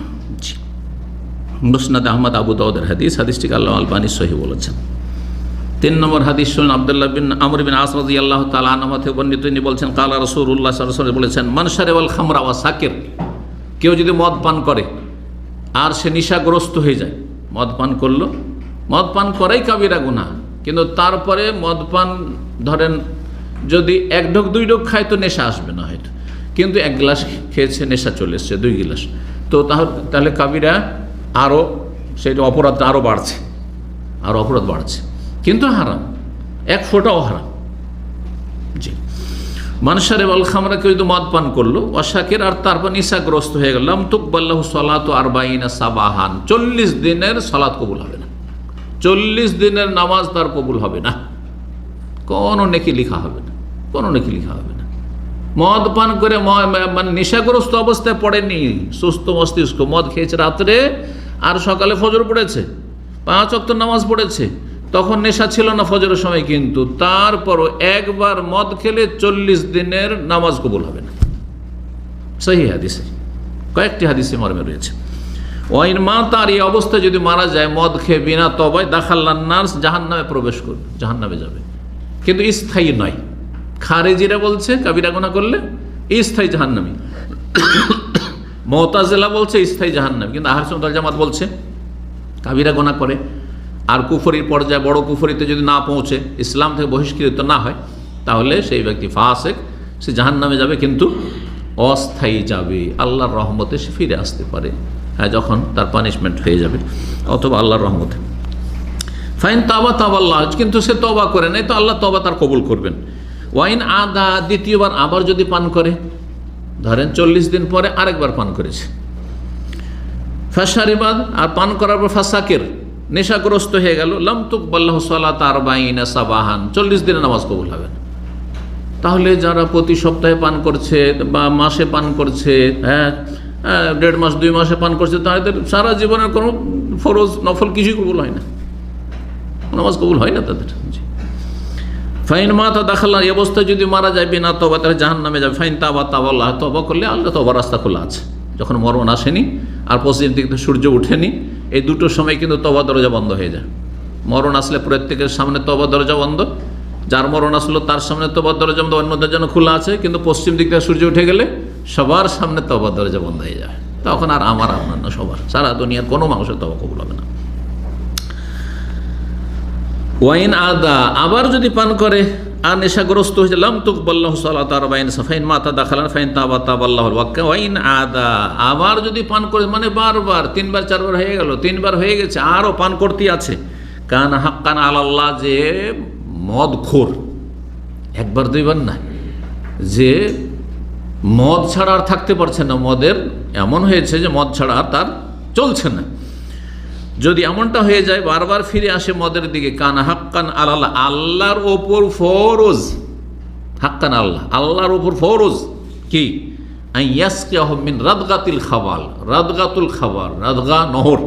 মুসনাদ আহমদ আবু দাউদের হাদিস, হাদিসটিকে আল্লাহ আলবানী সহি বলেছেন। 3 নম্বর হাদিস শুনুন, আব্দুল্লাহ বিন আমর বিন আস রাদিয়াল্লাহু তাআলা আনহু থেকে বর্ণিত, তিনি বলছেন কালা রাসূলুল্লাহ সাল্লাল্লাহু আলাইহি ওয়াসাল্লাম বলেছেন, মান শারিবাল খামরা ওয়া সাকির, কেউ যদি মদ পান করে আর সে নেশাগ্রস্ত হয়ে যায়, মদ পান করলো, মদ পান করাই কাবিরা গুনাহ, কিন্তু তারপরে মদ পান ধরেন যদি 1 ঢোক 2 ঢোক খায় তো নেশা আসবে না হয়তো, কিন্তু 1 গ্লাস খেয়েছে নেশা চলে এসছে 2 গ্লাস, তো তাহলে কাবিরা আরও সেটা অপরাধটা আরও বাড়ছে, আরও অপরাধ বাড়ছে, কিন্তু হারাম, 1 ফোঁটাও হারাম। জি, মানুষের বল খামরা কেউ যদি মদ পান করলো অশাকের আর তারপর নিশাগ্রস্ত হয়ে গেলাম তুকবাল্লাহু সালাতু 40 সাবাহান, 40 দিনের সালাত কবুল হবে না, 40 দিনের নামাজ তার কবুল হবে না, কোনো নেকি লিখা হবে না, কোনো নেকি লিখা হবে না। মদ পান করে মানে নেশাগ্রস্ত অবস্থায় পড়েনি, সুস্থ মস্তিষ্ক, মদ খেয়েছে রাত্রে আর সকালে ফজর পড়েছে, 5 ওয়াক্ত নামাজ পড়েছে, তখন নেশা ছিল না ফজরের সময়, কিন্তু তারপরও একবার মদ খেলে 40 দিনের নামাজ কবুল হবে না। সহি হাদিসে, কয়েকটি হাদিসে মর্মে রয়েছে। ওয়াইন মা, তার এই অবস্থায় যদি মারা যায় মদ খেয়ে বিনা তবায়, দাখাল্লান নার, জাহান্নামে প্রবেশ করবে, জাহান্নামে যাবে, কিন্তু স্থায়ী নয়। খারেজিরা বলছে কাবিরা গুনাহ করলে স্থায়ী জাহান্নামী, মুতাজিলা বলছে স্থায়ী জাহান্নামী, কিন্তু আহলে সুন্নাত ওয়াল জামাত বলছে কাবিরা গুনাহ করে আর কুফরির পর্যায়ে বড় কুফরিতে যদি না পৌঁছে, ইসলাম থেকে বহিষ্কৃত না হয়, তাহলে সেই ব্যক্তি ফাসিক, সে জাহান্নামে যাবে, কিন্তু অস্থায়ী যাবে, আল্লাহর রহমতে সে ফিরে আসতে পারে, হ্যাঁ, যখন তার পানিশমেন্ট হয়ে যাবে, অথবা আল্লাহর রহমতে। ফাইন তাবা তাবাল্লাহ, কিন্তু সে তওবা করে নাই তো আল্লাহ তওবা তার কবুল করবেন। ওয়াইন আদা, দ্বিতীয়বার আবার যদি পান করে, ধরেন 40 দিন পরে আরেকবার পান করেছে, ফাশারিবাদ, আর পান করার পর ফাসাকির, নেশাগ্রস্ত হয়ে গেল, লাম তুকবাল্লাহু সালাতু 40 সাবাহান, 40 দিনের নামাজ কবুল হবে না। তাহলে যারা প্রতি সপ্তাহে পান করছে বা মাসে পান করছে, হ্যাঁ 1.5 মাস 2 মাসে পান করছে, তাদের সারা জীবনের কোনো ফরজ নফল কিছুই কবুল হয় না, নামাজ কবুল হয় না তাদের। ফাইন মাতা দাখাল্লা, এই অবস্থায় যদি মারা যায় বিনা তওবা, তাহলে জাহান্নামে যাবে। ফাইন তাবা তাবাল্লাহ, তওবা করলে আল্লাহ তওবার রাস্তা খোলা আছে, যখন মরণ আসেনি আর পশ্চিম দিক থেকে সূর্য উঠেনি, এই দুটো সময় কিন্তু তওবা দরজা বন্ধ হয়ে যায়। মরণ আসলে প্রত্যেকের সামনে তওবা দরজা বন্ধ, যার মরণ আসলো তার সামনে তওবা দরজা বন্ধ, অন্যদের জন্য খোলা আছে, কিন্তু পশ্চিম দিক থেকে সূর্য উঠে গেলে সবার সামনে তওবা দরজা বন্ধ হয়ে যায়, তখন আর আমার আপনার না, সবার, সারা দুনিয়ার কোনো মানুষের তওবা কবুল হবে না। ওয়াইন আদা, আবার যদি পান করে আর নেশাগ্রস্ত হয়েছে, লাম তুকবাল্লাহু সালাতু 40 ফাইন মাতা দাখালান ফাইন তাবা তাবাল্লাহুল ওয়াক্কা। ওয়াইন আদা, আবার যদি পান করে, মানে বারবার 3 বার 4 বার হয়ে গেল, 3 বার হয়ে গেছে, আরও পান করতেই আছে, কান হাক্কান আলাল্লাহ, যে মদখোর, 1 বার 2 বার না, যে মদ ছাড়া আর থাকতে পারছে না, মদের এমন হয়েছে যে মদ ছাড়া আর তার চলছে না, যদি এমনটা হয়ে যায় বারবার ফিরে আসে মদের দিকে, কান হাক্কান আলাল্লাহ, আল্লাহর ওপর ফরজ, হাক্কান আল্লাহ, আল্লাহর ওপর ফরজ কি, আইয়াসকিয়াহু মিন রাদগাতিল খাবাল, রাদগাতুল খাবার, রাদগা নহর,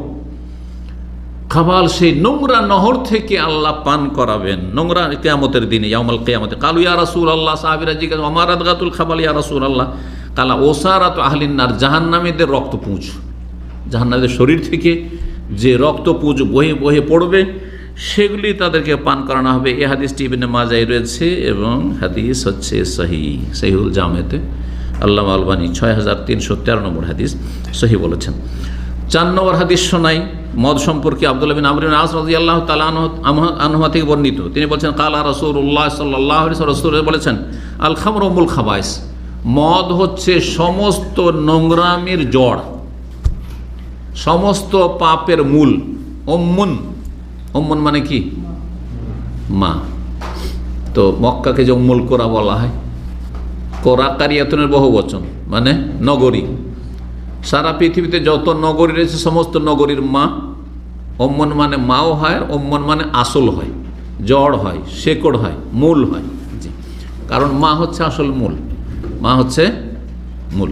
খাবাল সেই নোংরা নহর থেকে আল্লাহ পান করাবেন, নোংরা কিয়ামতের দিনে, ইয়াউমুল কিয়ামতে। কালু ইয়া রাসূলুল্লাহ, সাহাবীরা জিজ্ঞাসা, ওমা রাদগাতুল খাবাল ইয়া রাসূলুল্লাহ, কালা ওসারাতু আহলিন নার, জাহান্নামীদের রক্তপুঁজ, জাহান্নামীদের শরীর থেকে যে রক্তপুঁজ বহে বহে পড়বে, সেগুলি তাদেরকে পান করানো হবে। এই হাদিসটি ইবনে মাজায় রয়েছে এবং হাদিস হচ্ছে সহিহুল জামেতে আল্লামা আলবানী 6313 নম্বর হাদিস সহি বলেছেন। 4 নম্বর হাদিস শোনাই মদ সম্পর্কে, আব্দুল্লাহ বিন আমর বিন আস রাদিয়াল্লাহু তাআলা আনহু থেকে বর্ণিত, তিনি বলছেন কালা রাসূলুল্লাহ সাল্লাল্লাহু আলাইহি ওয়াসাল্লাম, রাসূল বলেছেন, আল খামরু উম্মুল খাবাইস, মদ হচ্ছে সমস্ত নোংরামির জড়, সমস্ত পাপের মূল। উম্মুন, উম্মুন মানে কি, মা, তো মক্কাকে যে উম্মুল কোরা বলা হয়, কোরা কারিয়াতুনের বহু বচন, মানে নগরী, সারা পৃথিবীতে যত নগরী রয়েছে সমস্ত নগরীর মা। উম্মুন মানে মাও হয়, উম্মুন মানে আসল হয়, জড় হয়, শেকড় হয়, মূল হয়। জি, কারণ মা হচ্ছে আসল মূল, মা হচ্ছে মূল।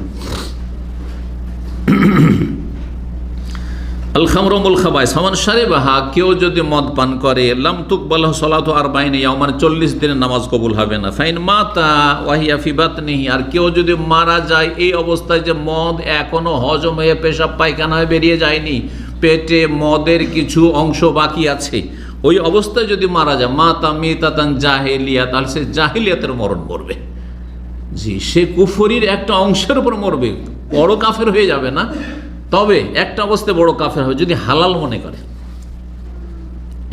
আল খামরু মুল খাবাইস ফামান শারিবাহা, কেউ যদি মদ পান করে, লাম তুকবাল সালাতু আরবাইন ইয়াওমান, 40 দিনের নামাজ কবুল হবে না। ফাইন মাতা ওয়াহিয়া ফি বাতনিহি, আর কেউ যদি মারা যায় এই অবস্থায় যে মদ এখনো হজম হয়ে পেশাব পায়খানা হয়ে বেরিয়ে যায়নি, পেটে মদের কিছু অংশ বাকি আছে, ওই অবস্থায় যদি মারা যায়, মাতা মিতাতান জাহেলিয়া, তাহলে সে জাহিলিয়াতের মরণ মরবে। জি, সে কুফরির একটা অংশের উপর মরবে, বড় কাফের হয়ে যাবে না, তবে একটা অবস্থায় বড় কাফের হবে যদি হালাল মনে করে।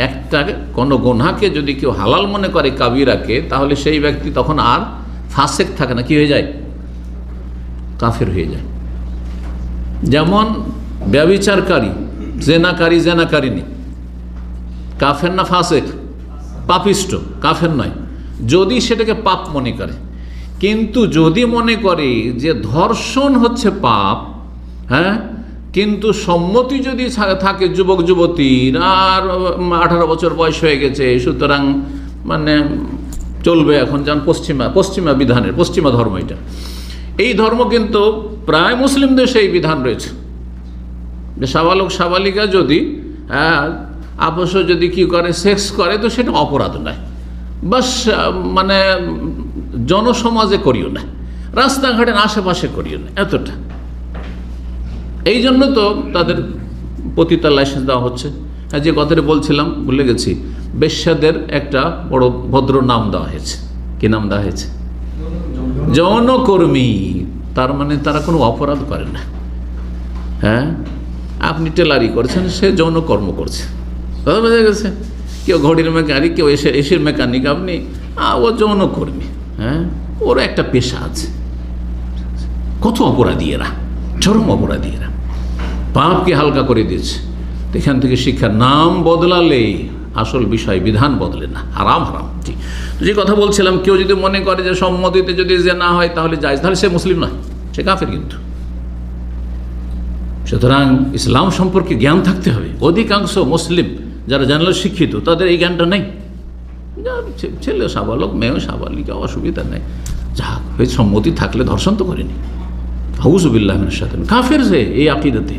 একটা কোনো গুনাহকে যদি কেউ হালাল মনে করে, কাবিরাকে, তাহলে সেই ব্যক্তি তখন আর ফাসেক থাকে না, কি হয়ে যায়? কাফের হয়ে যায়। যেমন ব্যভিচারকারী, জেনাকারিনী কাফের না ফাসেক? পাপিষ্ট, কাফের নয় যদি সেটাকে পাপ মনে করে। কিন্তু যদি মনে করে যে ধর্ষণ হচ্ছে পাপ, হ্যাঁ, কিন্তু সম্মতি যদি থাকে যুবক যুবতীর, আর 18 বছর বয়স হয়ে গেছে, সুতরাং মানে চলবে এখন, যেমন পশ্চিমা বিধানের, পশ্চিমা ধর্ম এটা, এই ধর্ম কিন্তু প্রায় মুসলিম দেশে এই বিধান রয়েছে যে সাবালক সাবালিকা যদি আপস যদি কি করে, সেক্স করে, তো সেটা অপরাধ নয়, বাস মানে জনসমাজে করিও না, রাস্তাঘাটের আশেপাশে করিও না, এতটা। এই জন্য তো তাদের পতিতার লাইসেন্স দেওয়া হচ্ছে। যে কথাটা বলছিলাম ভুলে গেছি, বেশ্যাদের একটা বড় ভদ্র নাম দেওয়া হয়েছে। কি নাম দেওয়া হয়েছে? যৌনকর্মী। তার মানে তারা কোনো অপরাধ করে না। হ্যাঁ, আপনি টেলারি করছেন, সে যৌনকর্ম করছে, কথা বোঝা গেছে? কেউ ঘড়ির মেকানিক, কেউ এসির মেকানিক, আপনি ও যৌনকর্মী। হ্যাঁ, ওর একটা পেশা আছে। কত অপরাধী এরা, চরম অপরাধী এরা, পাপকে হালকা করে দিয়েছে। এখান থেকে শিক্ষার নাম বদলালে আসল বিষয় বিধান বদলে না, হারাম হারাম। জি, যে কথা বলছিলাম, কেউ যদি মনে করে যে সম্মতিতে যদি যে না হয় তাহলে যায়, তাহলে সে মুসলিম নয়, সে কাফের। কিন্তু সুতরাং ইসলাম সম্পর্কে জ্ঞান থাকতে হবে। অধিকাংশ মুসলিম যারা জানলে শিক্ষিত, তাদের এই জ্ঞানটা নেই। ছেলে সাবালক, মেয়েও সাবালিকা, অসুবিধা নেই, যা হয়ে সম্মতি থাকলে ধর্ষণ তো করেনি। আউযুবিল্লাহ মিনাশ শাইতানির, কাফের সে এই আকীদাতে,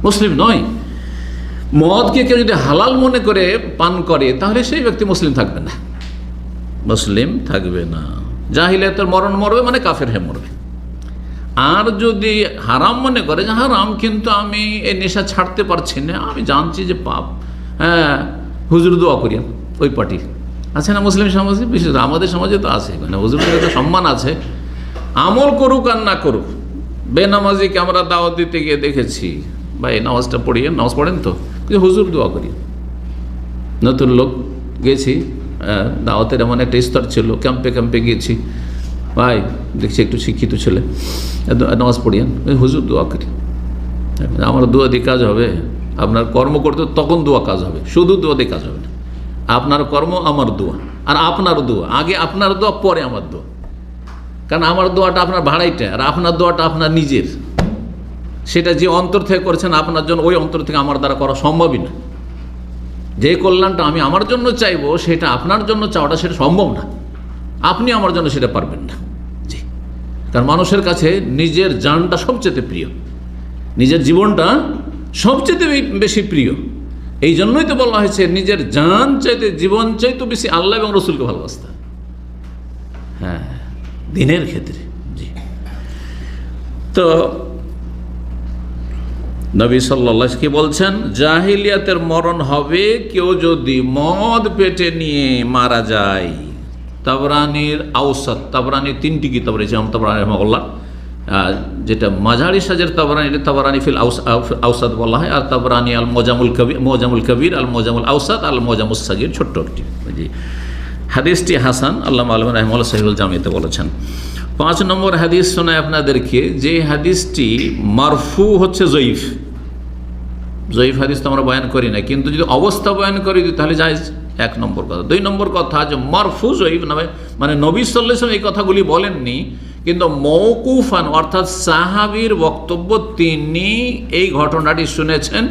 মুসলিম নয়। মদকে কেউ যদি হালাল মনে করে পান করে, তাহলে সেই ব্যক্তি মুসলিম থাকবে না, মুসলিম থাকবে না। জাহিলিয়াতের মরণ মরবে, মানে কাফের হয়ে মরবে। আর যদি হারাম মনে করে যে হারাম, কিন্তু আমি এই নেশা ছাড়তে পারছি না, আমি জানছি যে পাপ, হ্যাঁ, হুজুর দোয়া করি, ওই পার্টি আছে না মুসলিম সমাজে, বিশেষ আমাদের সমাজে তো আছে, মানে হুজুরের একটা সম্মান আছে। আমল করুক আর না করুক, বেনামাজিকে আমরা দাওয়াত দিতে গিয়ে দেখেছি, ভাই নামাজটা পড়িয়ে, নামাজ পড়েন তো, হুজুর দোয়া করি। নতুন লোক গেছি, দাওয়াতের এমন একটা স্তর ছিল, ক্যাম্পে গিয়েছি, ভাই দেখছি একটু শিক্ষিত ছেলে, নামাজ পড়িয়েন, হুজুর দোয়া করি। আমার দোয়া দিয়ে কাজ হবে? আপনার কর্ম করতে তখন দোয়া কাজ হবে, শুধু দোয়া দিয়ে কাজ হবে না। আপনার কর্ম আমার দোয়া, আর আপনার দোয়া আগে, আপনার দোয়া পরে আমার দোয়া। কারণ আমার দোয়াটা আপনার ভাড়াইটা, আর আপনার দোয়াটা আপনার নিজের, সেটা যে অন্তর থেকে করেছেন আপনার জন্য, ওই অন্তর থেকে আমার দ্বারা করা সম্ভবই না। যে কল্যাণটা আমি আমার জন্য চাইবো, সেটা আপনার জন্য চাওয়াটা সেটা সম্ভব না, আপনি আমার জন্য সেটা পারবেন না। জি, কারণ মানুষের কাছে নিজের জানটা সবচেয়ে প্রিয়, নিজের জীবনটা সবচেয়ে বেশি প্রিয়। এই জন্যই তো বলা হয়েছে নিজের জান চাইতে, জীবন চাইতে বেশি আল্লাহ এবং রসুলকে ভালোবাসতে। হ্যাঁ, দিনের ক্ষেত্রে। জি, তো নবী সাল্লাল্লাহু আলাইহি কি বলছেন? জাহিলিয়াতের মরণ হবে কেউ যদি মদ পেটে নিয়ে মারা যায়। তাবরানির আওসাত, তাবরানির 3টি কিতাব রয়েছে, তাবরানি রাহিমাহুল্লাহ, যেটা মাঝারি সাজের তাবরানি, তাবরানি ফিল আওসাত বলা হয়, আর তাবরানি আল মোজামুল কবির, আল মোজামুল আওসাত, আল মোজামুস সাগীর, ছোট্ট একটি। জি, হাদিসটি হাসান, আল্লামা আলম রাহিমাহুল্লাহ সহিহুল জামিতে বলেছেন। 5 নম্বর হাদিস শোনায় আপনাদেরকে, যে হাদিসটি মারফু হচ্ছে জয়ীফ। জয়ীফ হাদিস তো আমরা বয়ান করি না, কিন্তু যদি অবস্থা বয়ান করি তাহলে জায়েজ, 1 নম্বর কথা। 2 নম্বর কথা, যে মারফু জয়ীফ নামে, মানে নবী সাল্লাল্লাহু আলাইহি ওয়াসাল্লাম এই কথাগুলি বলেননি, কিন্তু মওকুফান অর্থাৎ সাহাবীর বক্তব্য, তিনি এই ঘটনাটি শুনেছেন,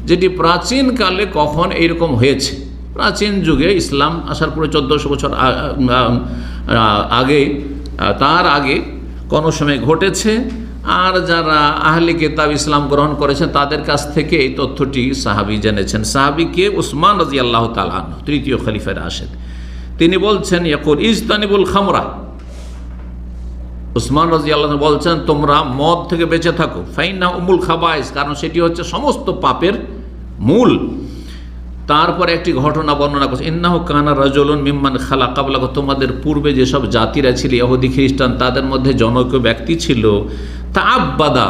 যেটি প্রাচীনকালে কখন এইরকম হয়েছে। প্রাচীন যুগে, ইসলাম আসার পরে 1400 বছর আগে, তার আগে কোনো সময় ঘটেছে। আর যারা আহলে কিতাব ইসলাম গ্রহণ করেছেন তাদের কাছ থেকে এই তথ্যটি সাহাবী জেনেছেন। সাহাবীকে উসমান রাদিয়াল্লাহু তাআলা আনহু, তৃতীয় খলিফা রাশেদ, তিনি বলছেন ইয়াকুল ইজতানিবুল খামরা, উসমান রাদিয়াল্লাহু আনহু বলছেন তোমরা মদ থেকে বেঁচে থাকো, ফাইন্না উমুল খাবাইস, কারণ সেটি হচ্ছে সমস্ত পাপের মূল। তারপরে একটি ঘটনা বর্ণনা করছে, ইন্নাহু কানা রাজুলুন মিম্মান খালা কাবলাকুম, তোমাদের পূর্বে যেসব জাতিরা ছিল ইহুদি খ্রিস্টান, তাদের মধ্যে জনৈক ব্যক্তি ছিল তাআব্বাদা,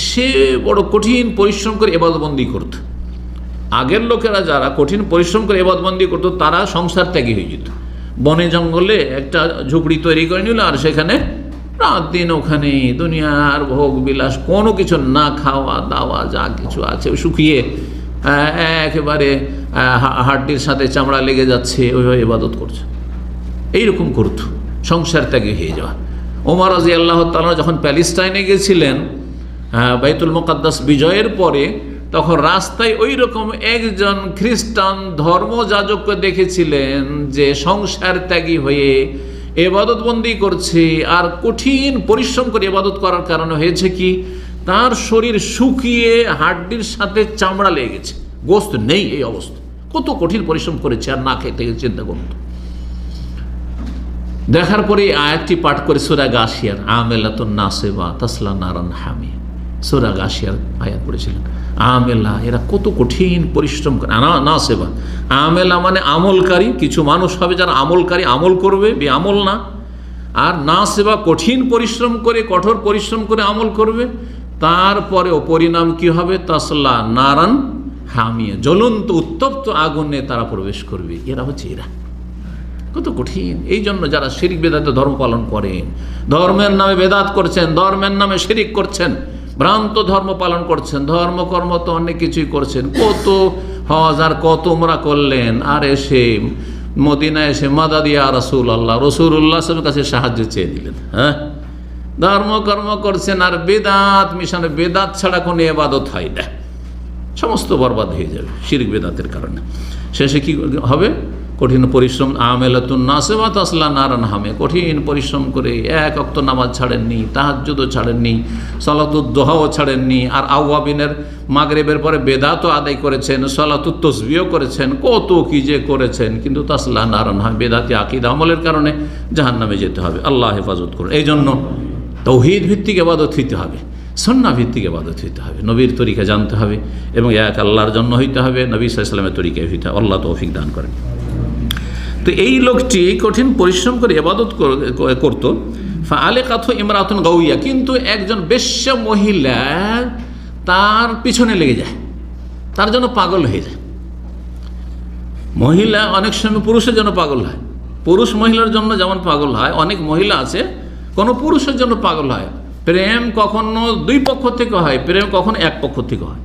সে বড় কঠিন পরিশ্রম করে ইবাদতবন্দি করত। আগের লোকেরা যারা কঠিন পরিশ্রম করে ইবাদতবন্দি করত তারা সংসার ত্যাগী হয়ে যেত, বনে জঙ্গলে একটা ঝুপড়ি তৈরি করে নিল আর সেখানে রাত দিন ওখানে দুনিয়ার ভোগ বিলাস, কোনো কিছু না খাওয়া দাওয়া যা কিছু আছে শুকিয়ে একেবারে হাড্ডির সাথে চামড়া লেগে যাচ্ছে, ওইভাবে ইবাদত করছে। এইরকম করত, সংসার ত্যাগী হয়ে যাওয়া। ওমর রাদিয়াল্লাহু তাআলা যখন প্যালেস্টাইনে গেছিলেন বাইতুল মুকাদ্দাস বিজয়ের পরে, তখন রাস্তায় ওই রকম একজন খ্রিস্টান ধর্মযাজককে দেখেছিলেন যে সংসার ত্যাগী হয়ে ইবাদতবন্দি করছে। আর কঠিন পরিশ্রম করে ইবাদত করার কারণে হয়েছে কি, তার শরীর শুকিয়ে হাড্ডির সাথে চামড়া লেগে গেছে, গোশত নেই, এই অবস্থা। কত কঠিন পরিশ্রম করেছে আর না খেতে চিন্তা করুন। দেখার পরে আয়াতটি পাঠ করে সূরা গাশিয়ার, আমেলাতুন নাসিবা তাসলা নারান হামিয়া, সূরা গাশিয়ার আয়াত পড়েছিলেন। আমেলা, এরা কত কঠিন পরিশ্রম করে। নাসিবা, আমেলা মানে আমলকারী, কিছু মানুষ হবে যারা আমলকারী, আমল করবে, বেআমল না। আর নাসিবা, কঠিন পরিশ্রম করে, কঠোর পরিশ্রম করে আমল করবে, তারপরেও পরিণাম কি হবে, তাসলা নারান হামিয়া, জ্বলন্ত উত্তপ্ত আগুনে তারা প্রবেশ করবে। এরা হচ্ছে এরা, কত কঠিন। এই জন্য যারা শিরক বেদাতে ধর্ম পালন করেন, ধর্মের নামে বেদাত করছেন, ধর্মের নামে শিরক করছেন, ভ্রান্ত ধর্ম পালন করছেন, ধর্মকর্ম তো অনেক কিছুই করছেন, কত হজ আর কত উমরা করলেন, আর এসে মদিনায় এসে মাদাদ ইয়া রাসূলুল্লাহ, রাসূলুল্লাহর কাছে সাহায্য চেয়ে দিলেন। হ্যাঁ, ধর্মকর্ম করছেন আর বেদাত মিশানো, বেদাত ছাড়া কোনো ইবাদত হয় না, সমস্ত বরবাদ হয়ে যাবে শিরক বেদাতের কারণে। শেষে কি হবে, কঠিন পরিশ্রম, আমেলাতুন নাসিবা তাসলা নারান হামিয়া, কঠিন পরিশ্রম করে এক ওয়াক্ত নামাজ ছাড়েননি, তাহাজ্জুদও ছাড়েননি, সালাতুদ দুহাও ছাড়েননি, আর আওয়াবিনের মাগরিবের পরে বেদাতও আদায় করেছেন, সালাতুত তাসবিহও করেছেন, কত কি যে করেছেন, কিন্তু তাসলা নারান হামিয়া, বেদাতি আকীদা আমলের কারণে জাহান্নামে যেতে হবে। আল্লাহ হেফাজত করুন। এই জন্য তাওহীদ ভিত্তিক ইবাদত হইতে হবে, সুন্নাহ ভিত্তিক ইবাদত হইতে হবে, নবীর তরিকা জানতে হবে এবং এক আল্লাহর জন্য হইতে হবে, নবী সাল্লাল্লাহু আলাইহি ওয়াসাল্লামের তরিকায় হইতে হবে। আল্লাহ তৌফিক দান করেন। তো এই লোকটি কঠিন পরিশ্রম করে ইবাদত করত। ফাআলাকাতহু ইমরাতুন গাওয়িয়া, কিন্তু একজন বেশ্যা মহিলা তার পিছনে লেগে যায়, তার জন্য পাগল হয়ে যায়। মহিলা অনেক সময় পুরুষের জন্য পাগল হয়, পুরুষ মহিলার জন্য যেমন পাগল হয়, অনেক মহিলা আছে কোনো পুরুষের জন্য পাগল হয়। প্রেম কখনো দুই পক্ষ থেকে হয়, প্রেম কখনো এক পক্ষ থেকে হয়।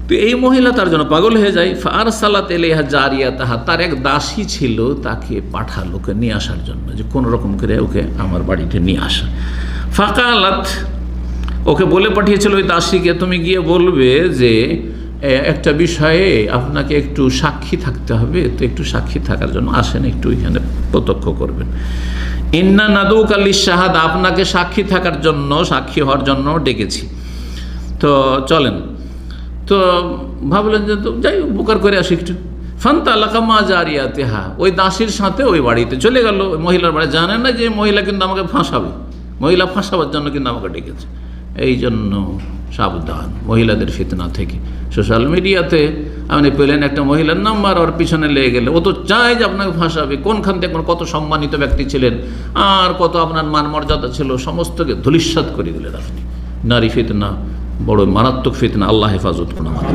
তো এই মহিলা তার জন্য পাগল হয়ে যায়। ফারসালাত ইলাইহা জারিয়াতাহা, তার এক দাসী ছিল, তাকে পাঠালো ওকে নিয়ে আসার জন্য, যে কোনো রকম করে ওকে আমার বাড়িতে নিয়ে আসা। ফাকালাত, ওকে বলে পাঠিয়েছিল ওই দাসীকে, তুমি গিয়ে বলবে যে একটা বিষয়ে আপনাকে একটু সাক্ষী থাকতে হবে, তো একটু সাক্ষী থাকার জন্য আসেন, একটু এখানে প্রত্যক্ষ করবেন। ইন্না নাদুকা লিশ-শাহাদা, আপনাকে সাক্ষী থাকার জন্য, সাক্ষী হওয়ার জন্য ডেকেছি, তো চলেন। তো ভাবলেন যে তো যাই উপকার করে আসি একটু। ফান্তালাকা মা জারিয়াতিহা, ওই দাসীর সাথে ওই বাড়িতে চলে গেল, মহিলার বাড়ি। জানেন না যে মহিলা কিন্তু আমাকে ফাঁসাবে, মহিলা ফাঁসাবার জন্য কিন্তু আমাকে ডেকেছে। এই জন্য সাবধান মহিলাদের ফিতনা থেকে। সোশ্যাল মিডিয়াতে আপনি পেলেন একটা মহিলার নাম্বার, ওর পিছনে লেগে গেলে, ও তো চায় যে আপনাকে ফাঁসাবে। কোনখান থেকে কত সম্মানিত ব্যক্তি ছিলেন আর কত আপনার মান মর্যাদা ছিল, সমস্তকে ধূলিসাৎ করে দিলেন আপনি। নারী ফিতনা বড় মারাত্মক ফিতনা, আল্লাহ হেফাজত করুন আমাদের।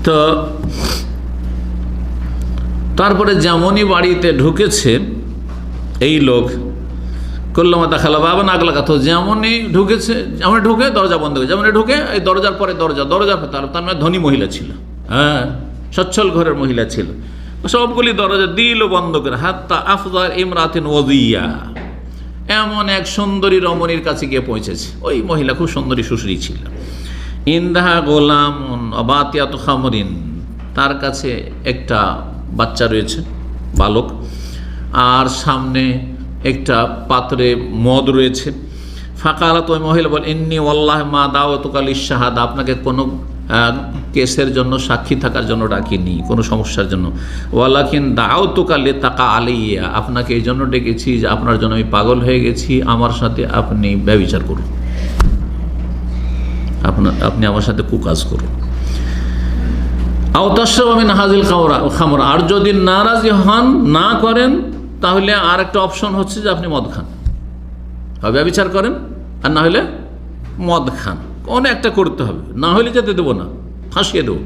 তো তারপরে যেমনই বাড়িতে ঢুকেছে এই লোক, করলামা দেখালো বাবা নাগলা কথা, যেমনই ঢুকেছে, যেমন ঢুকে দরজা বন্ধ হয়ে, যেমন ঢুকে এই দরজার পরে দরজা তার মানে ধনী মহিলা ছিল, হ্যাঁ সচ্ছল ঘরের মহিলা ছিল, সবগুলি দরজা দিল বন্ধ করে। হাত্তা আফজার ইমরাতিন ওয়াদিয়া, এমন এক সুন্দরী রমণীর কাছে গিয়ে পৌঁছেছে। ওই মহিলা খুব সুন্দরী সুশ্রী ছিল। ইন্দাহা গোলাম অবাতিয়াত খামরিন, তার কাছে একটা বাচ্চা রয়েছে, বালক। আর সামনে একটা পাত্রে মদ রয়েছে। ফাকালাত, ওই মহিলা বল, ইন্নী ওয়াল্লাহি মা দাওয়াতুকা লিশ-শাহাদা, আপনাকে কোনো কেসের জন্য, সাক্ষী থাকার জন্য ডাকিনি, কোনো সমস্যার জন্য। ওয়ালাকিন দাওয়াতুকা লিতাকা আলাইয়া, আপনাকে এই জন্য ডেকেছি যে আপনার জন্য আমি পাগল হয়ে গেছি, আমার সাথে আপনি ব্যভিচার করুন, আপনি আমার সাথে কুকাজ করুন। আও তাশরাবা মিন হাযিল খামরা, আর যদি নারাজি হন, না করেন, তাহলে আর একটা অপশন হচ্ছে যে আপনি মদ খান, হয় ব্যভিচার করেন, আর না হলে মদ খান, কোনো একটা করতে হবে, না হলে যেতে দেবো না, ফাঁসিয়ে দেবো,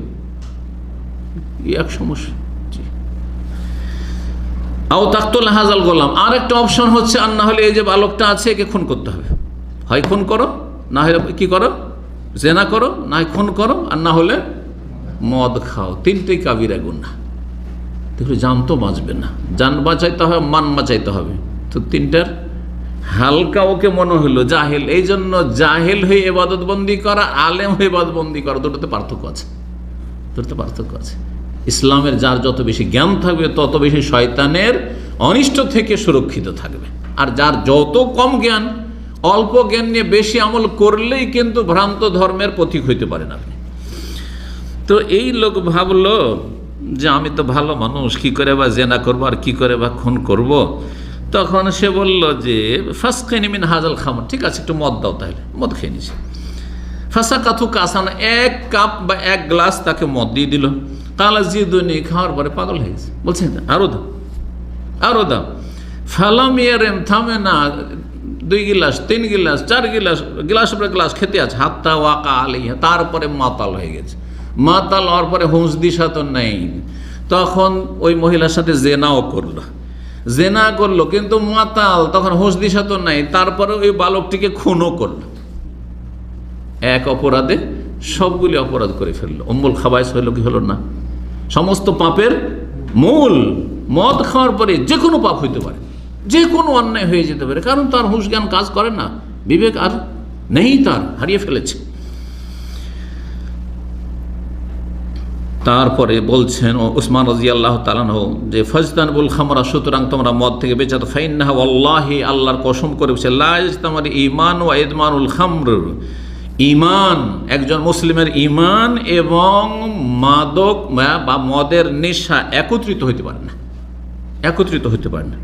এক সমস্যা। আও তাকতুল হাযাল গোলাম, আর একটা অপশন হচ্ছে, আর না হলে এই যে বালকটা আছে একে খুন করতে হবে, হয় খুন করো, না হলে কি করো, জেনা করো, না হয় খুন করো, আর না হলে মদ খাও। তিনটেই কাবিরা গুনাহ। দেখো জান তো বাঁচবে না, জান বাঁচাইতে হবে, মান বাঁচাইতে হবে, তো তিনটার হালকা ওকে মনে হলো জাহেল। এই জন্য জাহেল হয়ে ইবাদত বন্দি করা, আলেম হয়ে ইবাদত বন্দি করা, দুটোতে পার্থক্য আছে, দুটোতে পার্থক্য আছে। ইসলামের যার যত বেশি জ্ঞান থাকবে তত বেশি শয়তানের অনিষ্ট থেকে সুরক্ষিত থাকবে, আর যার যত কম জ্ঞান, অল্প জ্ঞান নিয়ে বেশি আমল করলেই কিন্তু ভ্রান্ত ধর্মের পথিক হইতে পারেন আপনি। তো এই লোক ভাবলো যে আমি তো ভালো মানুষ, কি করে বা জেনা করবো, আর কি করে বা খুন করব। তখন সে বলল যে ফাসকিনি মিন হাযাল খামর, ঠিক আছে একটু মদ দাও, তাহলে মদ খেয়ে নিয়েছে। ফাসাকাতু কাসান, এক কাপ বা এক গ্লাস তাকে মদ দিয়ে দিল। কালা জিদুনি, খাওয়ার পরে পাগল হয়ে গেছে, বলছে আরো দাও, আরো দাও। ফালাম ইয়ারেম, থামে না, 2 গিলাস, 3 গিলাস, 4 গিলাস, গ্লাস পরে গ্লাস খেতে আছে। হাত্তা ওয়াকা আলাইহা, তারপরে মাতাল হয়ে গেছে। মাতাল হওয়ার পরে হুঁশ দিশা তো নেই, তখন ওই মহিলার সাথে জেনাও করলো, জেনা করলো, কিন্তু মাতাল, তখন হুঁশ দিশা তো নাই, তারপরে ওই বালকটিকে খুনও করলো। এক অপরাধে সবগুলি অপরাধ করে ফেললো। উম্মুল খাবাইস হইল কি হলো না? সমস্ত পাপের মূল। মদ খাওয়ার পরে যে কোনো পাপ হইতে পারে, যে কোনো অন্যায় হয়ে যেতে পারে, কারণ তার হুঁশ জ্ঞান কাজ করে না, বিবেক আর নেই, তার হারিয়ে ফেলেছে। তারপরে বলছেন উসমান রাদিয়াল্লাহু তাআলা আনহু যে ফাজতানবুল খামরা, সুতরাং তোমরা মদ থেকে বেঁচে থাকো। ফাইন্নাহা ওয়াল্লাহি, আল্লাহর কসম করে বলছে, লা ইজতামার ঈমান ওয়া ইদমানুল খামর, ঈমান, একজন মুসলিমের ঈমান এবং মাদক বা মদের নেশা একত্রিত হইতে পারে না, একত্রিত হইতে পারে না।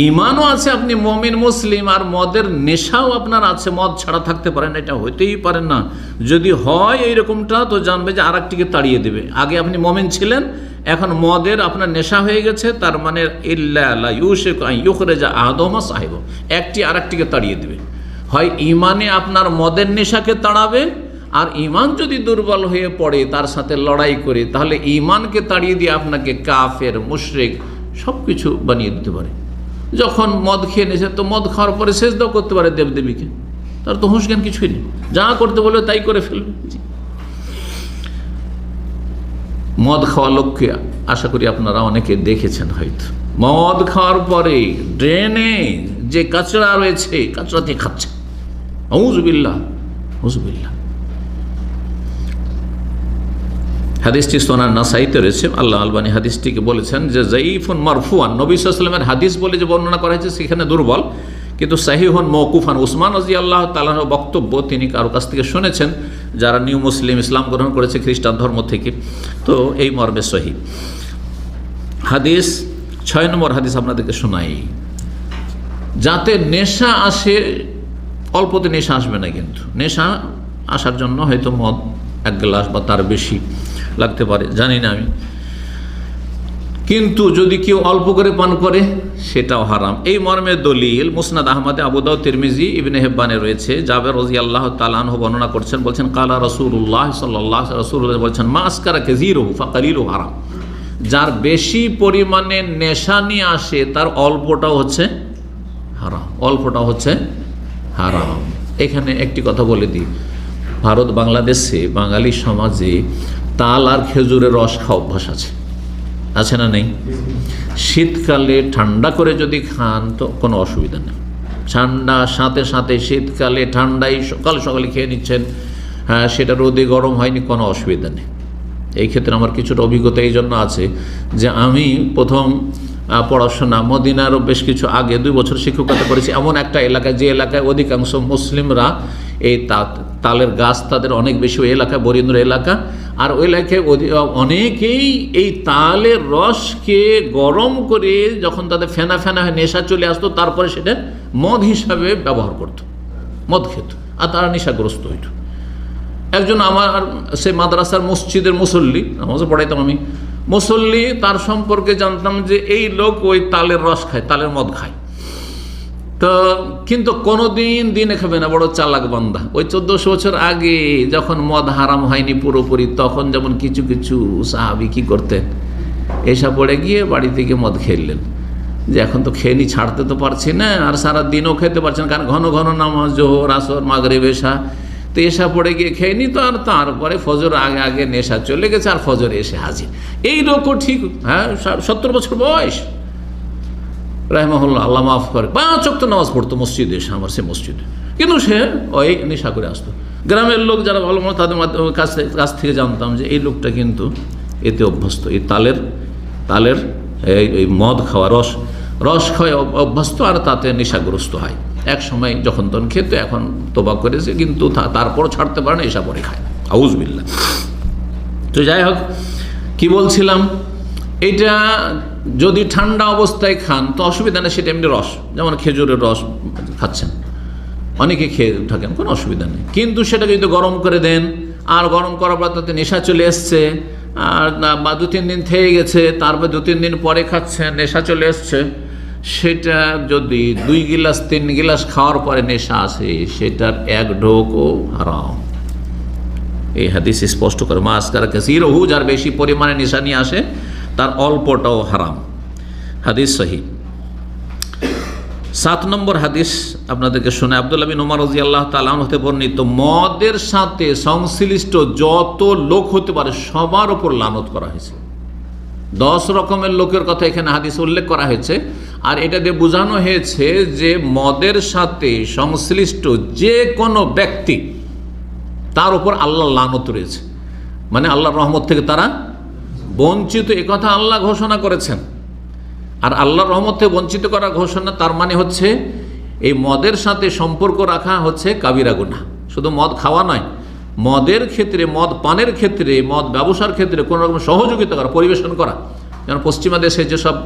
ঈমানও আছে, আপনি মুমিন মুসলিম, আর মদের নেশাও আপনার আছে, মদ ছাড়া থাকতে পারেন, এটা হইতেই পারে না। যদি হয় এইরকমটা, তো জানবে যে আর একটিকে তাড়িয়ে দেবে। আগে আপনি মুমিন ছিলেন, এখন মদের আপনার নেশা হয়ে গেছে, তার মানে ইল্লা লা ইউশিকু আন ইউখরিজা আহাদুহুমা সাহিবাহু, একটি আর একটিকে তাড়িয়ে দেবে। হয় ঈমানে আপনার মদের নেশাকে তাড়াবে, আর ঈমান যদি দুর্বল হয়ে পড়ে তার সাথে লড়াই করে, তাহলে ঈমানকে তাড়িয়ে দিয়ে আপনাকে কাফের, মুশরিক সব কিছু বানিয়ে দিতে পারে। যখন মদ খেয়ে নিয়েছে, তো মদ খাওয়ার পরে সেজদাও করতে পারে দেবদেবীকে, তার তো হুঁশ জ্ঞান কিছুই নেই, যা করতে বলবে তাই করে ফেলবে। মদ খাওয়া লোককে আশা করি আপনারা অনেকে দেখেছেন হয়তো, মদ খাওয়ার পরে ড্রেনে যে কাঁচড়া রয়েছে, কাঁচড়া দিয়ে খাচ্ছে। আউযুবিল্লাহ, আউযুবিল্লাহ। হাদিসটি সুনান নাসাইতে রয়েছে, আল্লাহ আলবানী হাদিসটিকে বলেছেন যে যায়ীফুন মারফুআন, নবী সাল্লাল্লাহু আলাইহি ওয়াসাল্লামের হাদিস বলে যে বর্ণনা করা হয়েছে সেখানে দুর্বল, কিন্তু সাহিহুন মওকুফান, উসমান রাদিয়াল্লাহু তাআলা আনহুর বক্তব্য, তিনি কারো কাছ থেকে শুনেছেন যারা নিউ মুসলিম, ইসলাম গ্রহণ করেছে খ্রিস্টান ধর্ম থেকে, তো এই মর্মে সহিহ হাদিস। 6 নম্বর হাদিস আপনাদেরকে শোনাই, যাতে নেশা আসে, অল্পতে নেশা আসবে না, কিন্তু নেশা আসার জন্য হয়তো মদ 1 গ্লাস বা তার বেশি লাগতে পারে, জানি না আমি, কিন্তু যদি কেউ অল্প করে পান করে সেটাও হারাম। এই মর্মে দলিল মুসনাদ আহমদে, আবু দাউদ, তিরমিজি, ইবনে হিব্বানে রয়েছে। জাবের রাদিয়াল্লাহু তাআলা আনহু বর্ণনা করছেন, বলছেন কালা রাসূলুল্লাহ সাল্লাল্লাহু আলাইহি রাসূলুল্লাহ বলছেন, মা আসকারা কাসীরুহু ফাকালিলুহু হারাম, যার বেশি পরিমাণে নেশা নিয়ে আসে তার অল্পটাও হচ্ছে হারাম, অল্পটাও হচ্ছে হারাম। এখানে একটি কথা বলে দিই, ভারত বাংলাদেশে বাঙালি সমাজে তাল আর খেজুরের রস খাওয়া অভ্যাস আছে, আছে না নেই? শীতকালে ঠান্ডা করে যদি খান তো কোনো অসুবিধা নেই, ঠান্ডা সাথে সাথে শীতকালে ঠান্ডাই সকাল সকালে খেয়ে নিচ্ছেন, হ্যাঁ সেটা রোদে গরম হয়নি, কোনো অসুবিধা নেই। এই ক্ষেত্রে আমার কিছুটা অভিজ্ঞতা এই জন্য আছে যে আমি প্রথম পড়াশোনা, মদিনারও বেশ কিছু আগে 2 বছর শিক্ষকতা করেছি এমন একটা এলাকায়, যে এলাকায় অধিকাংশ মুসলিমরা এই তালের গাছ তাদের অনেক বেশি, ওই এলাকায় বরেন্দ্র এলাকা। আর ওই এলাকায় অনেকেই এই তালের রসকে গরম করে যখন তাদের ফেনা ফেনা হয়ে নেশা চলে আসতো, তারপরে সেটা মদ হিসাবে ব্যবহার করত, মদ খেত, আর তারা নেশাগ্রস্ত হইত। একজন আমার সে মাদ্রাসার মসজিদের মুসল্লি, নামাজও পড়াইতাম আমি, মুসল্লি, তার সম্পর্কে জানতাম যে এই লোক ওই তালের রস খায়, তালের মদ খায়। তো কিন্তু কোনোদিন দিনে খাবে না, বড় চালাক বান্দা। ওই 1400 বছর আগে যখন মদ হারাম হয়নি পুরোপুরি, তখন যেমন কিছু কিছু সাহাবী কি করতেন, এসা পড়ে গিয়ে বাড়ি থেকে মদ খেললেন, যে এখন তো খেয়ে ছাড়তে তো পারছি না, আর সারা দিনও খেতে পারছেন, কারণ ঘন ঘন নামাজ, জোহর, আসর, মাগরিব, এশা, তো এসা পড়ে গিয়ে খেয়ে নি তো, আর তারপরে ফজর আগে আগে নেশা চলে গেছে, আর ফজরে এসে হাজির। এই লোকও ঠিক, হ্যাঁ, 70 বছর বয়স, রাহিমাহুল্লাহ, আল্লাহ মাফ করে, 5 ওয়াক্ত নামাজ পড়তো মসজিদে এসে, আমার সে মসজিদে, কিন্তু সে ওই নেশা করে আসতো। গ্রামের লোক যারা ভালো মতো, তাদের কাছ থেকে জানতাম যে এই লোকটা কিন্তু এতে অভ্যস্ত, এই তালের এই মদ খাওয়া, রস খাওয়া অভ্যস্ত, আর তাতে নেশাগ্রস্ত হয়। এক সময় যখন তখন খেত, এখন তোবা করেছে, কিন্তু তারপরও ছাড়তে পারে না, এসা পরে খায়, আউযুবিল্লাহ। তো যাই হোক, কি বলছিলাম, এটা যদি ঠান্ডা অবস্থায় খান তো অসুবিধা নেই, সেটা এমনি রস, যেমন খেজুরের রস খাচ্ছেন, অনেকে খেয়ে থাকেন, কোনো অসুবিধা নেই। কিন্তু সেটা যদি গরম করে দেন, আর গরম করার পর তাতে নেশা চলে এসছে, আর বা 2-3 দিন থেকে গেছে, তারপর 2-3 দিন পরে খাচ্ছেন, নেশা চলে এসছে, সেটা যদি 2 গিলাস 3 গিলাস খাওয়ার পরে নেশা আসে, সেটার 1 ঢোকও হারাম। এই হাদিস স্পষ্ট করে, মাসকারা কাসীরহু, যার বেশি পরিমাণে নেশা নিয়ে আসে তার অল্পটাও হারাম। হাদিস সহিহ। 7 নম্বর হাদিস আপনাদেরকে শুনে, আব্দুল্লাহ বিন উমর রাদিয়াল্লাহু তাআলা আনহু হতে বর্ণিত, মদের সাথে সংশ্লিষ্ট যত লোক হতে পারে সবার উপর লানত করা হয়েছে। 10 রকমের লোকের কথা এখানে হাদিস উল্লেখ করা হয়েছে, আর এটা দিয়ে বোঝানো হয়েছে যে মদের সাথে সংশ্লিষ্ট যে কোনো ব্যক্তি, তার উপর আল্লাহর লানত রয়েছে, মানে আল্লাহর রহমত থেকে তারা বঞ্চিত, এ কথা আল্লাহ ঘোষণা করেছেন। আর আল্লাহর রহমত থেকে বঞ্চিত করার ঘোষণা, তার মানে হচ্ছে এই মদের সাথে সম্পর্ক রাখা হচ্ছে কাবিরা গুনাহ। শুধু মদ খাওয়া নয়, মদের ক্ষেত্রে, মদ পানের ক্ষেত্রে, মদ ব্যবসার ক্ষেত্রে কোনো রকম সহযোগিতা করা, পরিবেশন করা। যেমন পশ্চিমা দেশে যেসব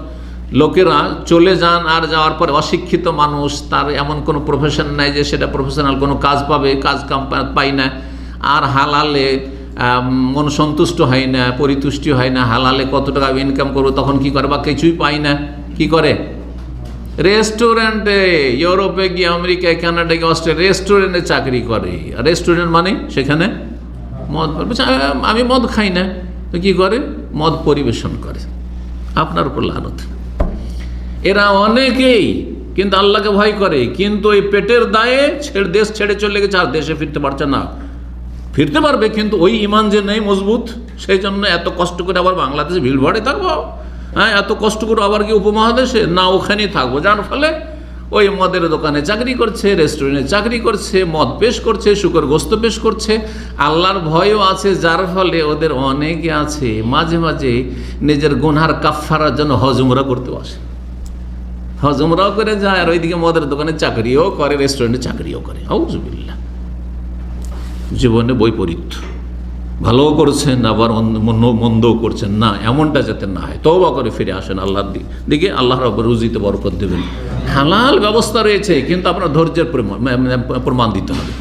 লোকেরা চলে যান, আর যাওয়ার পরে অশিক্ষিত মানুষ, তার এমন কোনো প্রফেশন নাই যে সেটা প্রফেশনাল কোনো কাজ পাবে, কাজ কাম পায় না, আর হালালে মন সন্তুষ্ট হয় না, পরিতুষ্টি হয় না, হালালে কত টাকা ইনকাম করবো, তখন কি করে, বা কিছুই পায় না, কি করে, রেস্টুরেন্টে, ইউরোপে গিয়ে, আমেরিকায়, কানাডা গিয়ে, অস্ট্রেলিয়া, রেস্টুরেন্টে চাকরি করে। আর রেস্টুরেন্ট মানে সেখানে মদ, আমি মদ খাই না, তো কি করে, মদ পরিবেশন করে। আপনার উপর লানত। এরা অনেকেই কিন্তু আল্লাহকে ভয় করে, কিন্তু এই পেটের দায়ে দেশ ছেড়ে চলে গেছে, আর দেশে ফিরতে পারছে না। ফিরতে পারবে, কিন্তু ওই ইমান যে নেই মজবুত, সেই জন্য এত কষ্ট করে আবার বাংলাদেশে ভিড়ভাড়ে থাকবো, হ্যাঁ, এত কষ্ট করে আবার কি উপমহাদেশে, না ওখানেই থাকবো, যার ফলে ওই মদের দোকানে চাকরি করছে, রেস্টুরেন্টে চাকরি করছে, মদ পেশ করছে, শুকর গোস্ত পেশ করছে, আল্লাহর ভয়ও আছে, যার ফলে ওদের অনেকে আছে মাঝে মাঝে নিজের গুনহার কাফফারার জন্য হজ উমরা করতে আসে, হজ উমরাও করে যায়, আর ওইদিকে মদের দোকানে চাকরিও করে, রেস্টুরেন্টে চাকরিও করে। আউযুবিল্লাহ। জীবনে বৈপরীত্য, ভালোও করছেন আবার মন্দও করছেন না, এমনটা যাতে না হয়। তওবা করে ফিরে আসেন আল্লাহর দিকে, আল্লাহ রাব্বুল রুজিতে বরকত দেবেন। হালাল ব্যবস্থা রয়েছে, কিন্তু আপনার ধৈর্যের প্রমাণ দিতে হবে,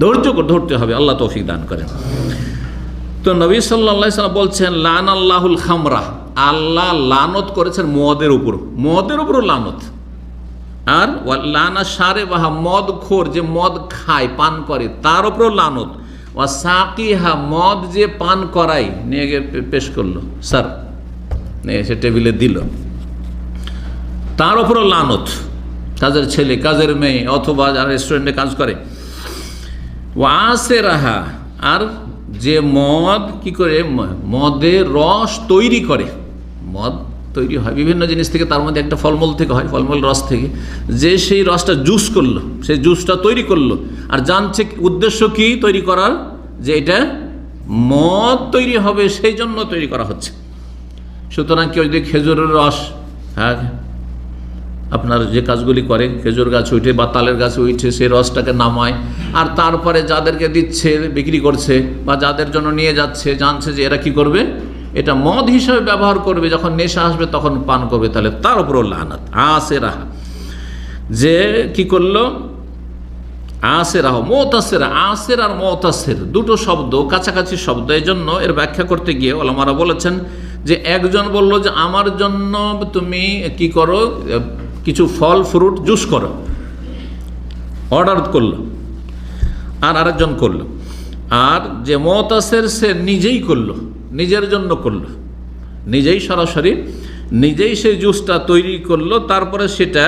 ধৈর্য ধরতে হবে। আল্লাহ তৌফিক দান করেন। তো নবী সাল্লাল্লাহু আলাইহি ওয়াসাল্লাম বলছেন, লানাল্লাহুল খামরা, আল্লাহ লানত করেছেন মদের উপর, মদের উপরও লানত। আর লানা সারে বাহা, মদ খোর, যে মদ খায়, পান করে, তার উপরও লানত। ও সাকিহা, মদ যে পান করাই, নিয়ে গিয়ে পেশ করলো, স্যার নিয়ে এসে টেবিলে দিল, তার উপরও লানত। কাজের ছেলে, কাজের মেয়ে, অথবা যারা রেস্টুরেন্টে কাজ করে। ও আসে রাহা, আর যে মদ কি করে, মদের রস তৈরি করে, মদ তৈরি হয় বিভিন্ন জিনিস থেকে, তার মধ্যে একটা ফলমূল থেকে হয়, ফলমূল রস থেকে, যে সেই রসটা জুস করলো, সেই জুসটা তৈরি করলো, আর জানছে উদ্দেশ্য কি তৈরি করার, যে এটা মদ তৈরি হবে, সেই জন্য তৈরি করা হচ্ছে। সুতরাং কেউ যদি খেজুরের রস, হ্যাঁ, আপনার যে কাজগুলি করে, খেজুর গাছ উঠে বা তালের গাছ উঠে সেই রসটাকে নামায়, আর তারপরে যাদেরকে দিচ্ছে, বিক্রি করছে বা যাদের জন্য নিয়ে যাচ্ছে, জানছে যে এরা কি করবে, এটা মদ হিসাবে ব্যবহার করবে, যখন নেশা আসবে তখন পান করবে, তাহলে তার উপরও লানাত। আসেরাহা, যে কি করলো, আসেরাহ মুতাসিরা, আসের আর মুতাসির দুটো শব্দ কাছাকাছি শব্দ, এই জন্য এর ব্যাখ্যা করতে গিয়ে ওলামারা বলেছেন যে একজন বলল যে আমার জন্য তুমি কি করো, কিছু ফল ফ্রুট জুস করো, অর্ডার করলো, আর আরেকজন করলো। আর যে মুতাসির সে নিজেই করলো, নিজের জন্য করলো, নিজেই সরাসরি নিজেই সেই জুসটা তৈরি করলো, তারপরে সেটা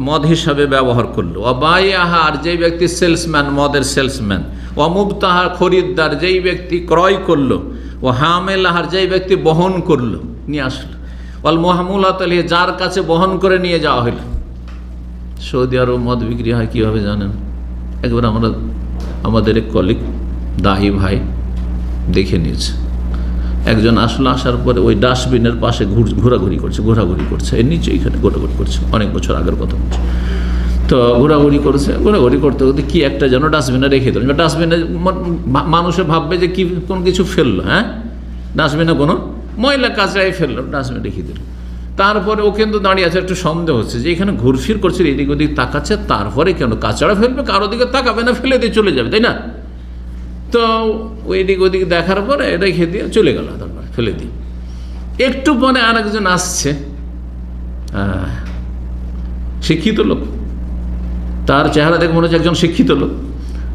মদ হিসাবে ব্যবহার করলো। অবায়াহা, আর যেই ব্যক্তি সেলসম্যান, মদের সেলসম্যান। অমুবতাহা, খরিদ্দার, যেই ব্যক্তি ক্রয় করলো। ও হামেলাহার, যেই ব্যক্তি বহন করলো, নিয়ে আসলো। অল মোহামুলাত, যার কাছে বহন করে নিয়ে যাওয়া হইল। সৌদি আরব মদ বিক্রি হয় কীভাবে জানেন? একবার আমাদের এক কলিগ দাহি ভাই দেখে নিয়েছে, একজন আসলো, আসার পরে ওই ডাস্টবিনের পাশে ঘোরাঘুরি করছে এর নিচে, এখানে ঘোরাঘুরি করছে, অনেক বছর আগের কথা বলছে। তো ঘোরাঘুরি করতে করতে কি একটা যেন ডাস্টবিনে রেখে দিল। ডাস্টবিনে মানুষে ভাববে যে কি কোন কিছু ফেললো, হ্যাঁ, ডাস্টবিনে কোনো ময়লা কাঁচড়াই ফেললো, ডাস্টবিনে রেখে দিল। তারপরে ও কিন্তু দাঁড়িয়ে আছে, একটু সন্দেহ হচ্ছে যে এখানে ঘুরফির করছে, এদিক ওদিক তাকাচ্ছে, তারপরে কেন কাঁচড়া ফেলবে, কারো দিকে তাকাবে না, ফেলে দিয়ে চলে যাবে, তাই না? তো ওই দিক ওদিক দেখার পরে রেখে দিয়ে চলে গেল, তারপরে ফেলে দিয়ে। একটু পরে আরেকজন আসছে, শিক্ষিত লোক, তার চেহারা দেখে মনে হচ্ছে একজন শিক্ষিত লোক।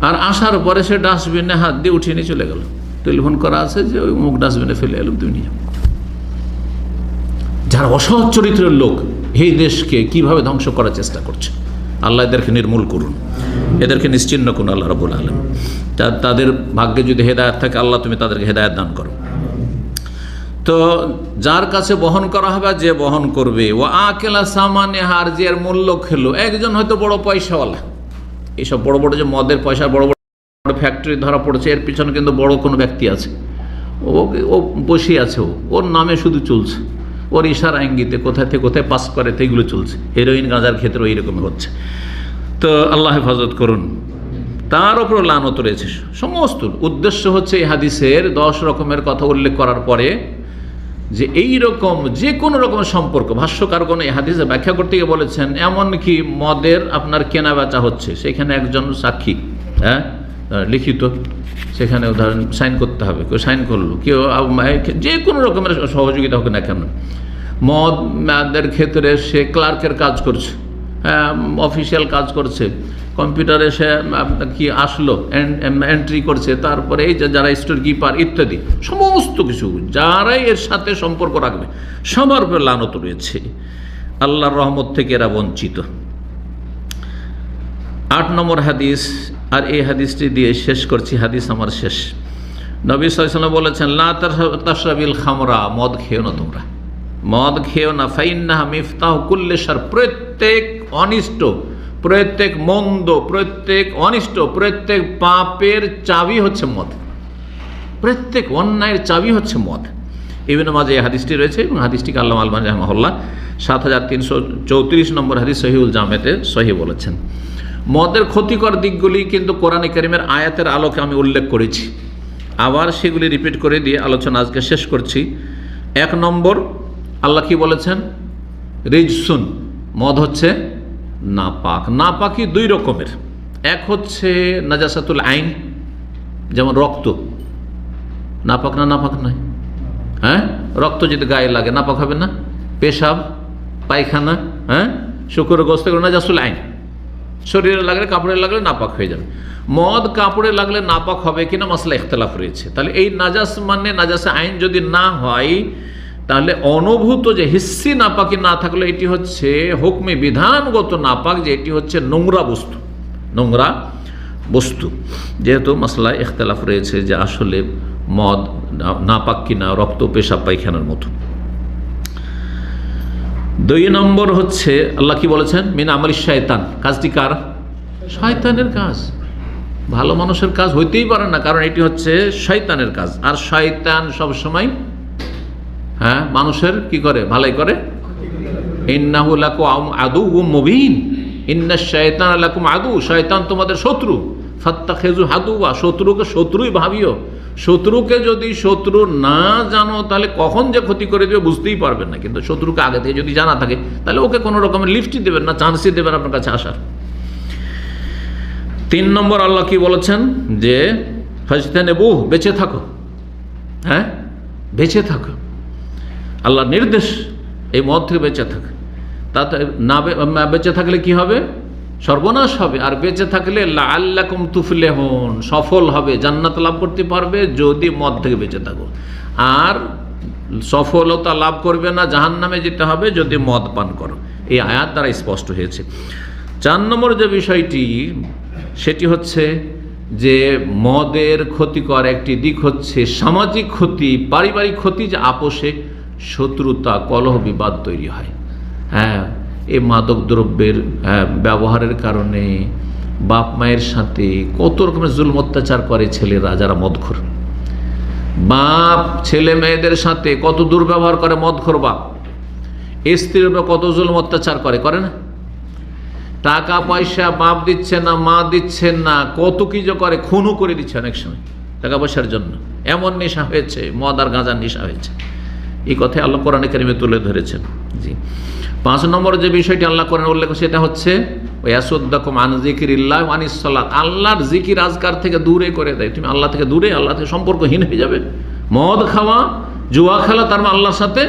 আর আসার পরে সে ডাস্টবিনে হাত দিয়ে উঠিয়ে নিয়ে চলে গেল, টেলিফোন করা আছে যে ওই মুখ ডাস্টবিনে ফেলে এলাম দুনিয়া। যারা অসৎ চরিত্রের লোক এই দেশকে কিভাবে ধ্বংস করার চেষ্টা করছে, আল্লাহ এদেরকে নির্মূল করুন, এদেরকে নিশ্চিহ্ন করুন আল্লাহ রাব্বুল আলামিন। তাদের ভাগ্যে যদি হেদায়েত থাকে, আল্লাহ তুমি তাদেরকে হেদায়েত দান করো। তো যার কাছে বহন করা হবে, যে বহন করবে, ও আকেলা সামানে, হার যে এর মূল্য খেলো। একজন হয়তো বড় পয়সাওয়ালা, এইসব বড় বড় যে মদের পয়সা, বড় বড় ফ্যাক্টরি ধরা পড়েছে, এর পিছনে কিন্তু বড় কোনো ব্যক্তি আছে, ও বসে আছে, ওর নামে শুধু চলছে, ওর ইশারা ইঙ্গিতে কোথায় থেকে কোথায় পাস করে সেইগুলো চলছে। হেরোইন গাঁজার ক্ষেত্রে এইরকম হচ্ছে। তো আল্লাহ হেফাজত করুন, তার ওপর লানত রয়েছে। সমস্ত উদ্দেশ্য হচ্ছে এই হাদিসের 10 রকমের কথা উল্লেখ করার পরে যে এই রকম যে কোনো রকমের সম্পর্ক, ভাষ্যকারগণ এই হাদিসে ব্যাখ্যা করতে গিয়ে বলেছেন, এমনকি মদের আপনার কেনা বেচা হচ্ছে, সেখানে একজন সাক্ষী, হ্যাঁ, লিখিত, সেখানে উদাহরণ সাইন করতে হবে, কেউ সাইন করলো, কেউ যে কোনো রকমের সহযোগিতা হোক না কেন। মদের ক্ষেত্রে সে ক্লার্কের কাজ করছে, অফিসিয়াল কাজ করছে, কম্পিউটারে সে কি আসলো, এন্ট্রি করছে, তারপরে এই যে যারা স্টোর কিপার ইত্যাদি সমস্ত কিছু যারাই এর সাথে সম্পর্ক রাখবে সবার উপর লানত রয়েছে, আল্লাহর রহমত থেকে এরা বঞ্চিত। 8 নম্বর হাদিস, আর এই হাদিসটি দিয়ে শেষ করছি, হাদিস আমার শেষ। নবী সাল্লাল্লাহু আলাইহি ওয়াসাল্লাম বলেছেন, লা তাশরাবিল খামরা, মদ খেও না তোমরা, মদ খেও না, ফাইন্নাহা মিফতাহু কুল্লি শার, প্রত্যেক অনিষ্ট, প্রত্যেক মন্দ, প্রত্যেক অনিষ্ট, প্রত্যেক পাপের চাবি হচ্ছে মদ, প্রত্যেক অন্যায়ের চাবি হচ্ছে মদ। ইবনে মাজাহ এই হাদিসটি রয়েছে, এবং হাদিসটিকে আল্লামা আলবানী রাহিমাহুল্লাহ 7334 নম্বর হাদিস সহিহুল জামেতে সহিহ বলেছেন। মদের ক্ষতিকর দিকগুলি কিন্তু কোরআনে কারীমের আয়াতের আলোকে আমি উল্লেখ করেছি, আবার সেগুলি রিপিট করে দিয়ে আলোচনা আজকে শেষ করছি। 1 নম্বর, আল্লাহ কি বলেছেন? রিজসুন, মদ হচ্ছে নাপাক। নাপাকি 2 রকমের, এক হচ্ছে নাজাসাতুল আইন, যেমন রক্ত, নাপাক না? নাপাক নয়, হ্যাঁ, রক্ত যদি গায়ে লাগে নাপাক হবে না? পেশাব, পায়খানা, হ্যাঁ, শুকরের গোশত, নাজাসুল আইন, শরীরে লাগলে, কাপড়ে লাগলে নাপাক হয়ে যাবে। মদ কাপড়ে লাগলে নাপাক হবে কিনা মাসলা ইখতিলাফ রয়েছে। তাহলে এই নাজাস মানে নাজাসে আইন যদি না হয়, তাহলে অনুভূত যে হিস্সি নাপাকি না থাকলে এটি হচ্ছে হুকমে বিধানগত নাপাক, যে এটি হচ্ছে নোংরা বস্তু, নোংরা বস্তু। যেহেতু মাসলা ইখতিলাফ রয়েছে যে আসলে মদ নাপাক কিনা, রক্ত, পেশাব, পায়খানার মতো। 2 নম্বর হচ্ছে আল্লাহ কি বলেছেন? মিন আমালি শয়তান, কাজটি কার? শয়তানের কাজ, ভালো মানুষের কাজ হইতেই পারে না, কারণ এটি হচ্ছে শয়তানের কাজ। আর শয়তান সবসময়, হ্যাঁ, মানুষের কি করে? ভালাই করে ইন্নাহু লাকুম আদুউম মুবিন, ইন্নাশ শায়তানা লাকুম আদু, শয়তান তোমাদের শত্রু, ফাত্তাখিযু আদুওয়া, শত্রুকে শত্রুই ভাবিও। শত্রুকে যদি শত্রু না জানো তাহলে কখন যে ক্ষতি করে দেবে বুঝতেই পারবেন না, কিন্তু শত্রুকে আগে থেকে যদি জানা থাকে তাহলে ওকে কোনো রকমের লিফটই দেবেন না, চান্সই দেবেন আপনার কাছে আসার। 3 নম্বর আল্লাহ কি বলেছেন যে ফাজতানিবুহ, বেঁচে থাকো, হ্যাঁ বেঁচে থাকো, আল্লাহ নির্দেশ এই মদ থেকে বেঁচে থাকো। তাতে না বেঁচে থাকলে কি হবে? সর্বনাশ হবে। আর বেঁচে থাকলে লাআল্লাকুম তুফলিহুন, সফল হবে, জান্নাত লাভ করতে পারবে যদি মদ থেকে বেঁচে থাকো। আর সফলতা লাভ করবে না, জাহান্নামে যেতে হবে যদি মদ পান করো। এই আয়াত দ্বারা স্পষ্ট হয়েছে। 4 নম্বর যে বিষয়টি সেটি হচ্ছে যে মদের ক্ষতিকর একটি দিক হচ্ছে সামাজিক ক্ষতি, পারিবারিক ক্ষতি, যে আপোষে শত্রুতা, কলহ, বিবাদ তৈরি হয়। হ্যাঁ, এই মাদক দ্রব্যের ব্যবহারের কারণে বাপ মায়ের সাথে কত রকমের জুলম অত্যাচার করে ছেলেরা যারা মদখোর। বাপ ছেলে মেয়েদের সাথে কত দুর্ব্যবহার করে মদখোর বাপ, স্ত্রীর উপর কত জুলম অত্যাচার করে না? টাকা পয়সা বাপ দিচ্ছে না, মা দিচ্ছেন না, কত কি যে করে, খুনও করে দিচ্ছে অনেক সময় টাকা পয়সার জন্য। এমন নেশা হয়েছে, মদ আর গাঁজার নেশা হয়েছে। এই কথাই আল্লাহ কোরআনে কারিমে তুলে ধরেছেন। জি, 5 নম্বর যে বিষয়টি আল্লাহ কোরআনে উল্লেখ সেটা হচ্ছে ওয়াসুদ্দাকুম আন যিকরিল্লাহ ওয়া আনিস সালাত, আল্লাহর জিকির আজকার থেকে দূরে করে দেয়। তুমি আল্লাহ থেকে দূরে, আল্লাহ থেকে সম্পর্কহীন হয়ে যাবে। মদ খাওয়া, জুয়া খেলা, তার মানে আল্লাহর সাথে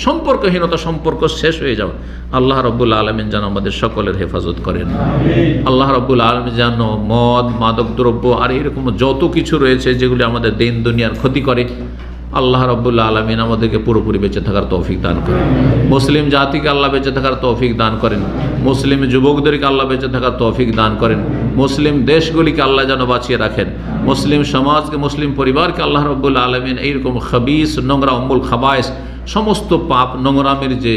সম্পর্কহীনতা, সম্পর্ক শেষ হয়ে যাবে। আল্লাহ রাব্বুল আলামিন যেন আমাদের সকলের হেফাজত করেন। আল্লাহ রাব্বুল আলামিন যেন মদ, মাদক দ্রব্য আর এরকম যত কিছু রয়েছে যেগুলি আমাদের দিন দুনিয়ার ক্ষতি করে, আল্লাহ রাব্বুল আলামিন আমাদেরকে পুরোপুরি বেঁচে থাকার তৌফিক দান করেন। মুসলিম জাতিকে আল্লাহ বেঁচে থাকার তৌফিক দান করেন। মুসলিম যুবকদেরকে আল্লাহ বেঁচে থাকার তৌফিক দান করেন। মুসলিম দেশগুলিকে আল্লাহ যেন বাঁচিয়ে রাখেন। মুসলিম সমাজকে, মুসলিম পরিবারকে আল্লাহ রাব্বুল আলামিন এইরকম খাবিস, নোংরা, অম্বুল খাবায়েস, সমস্ত পাপ নোংরামের যে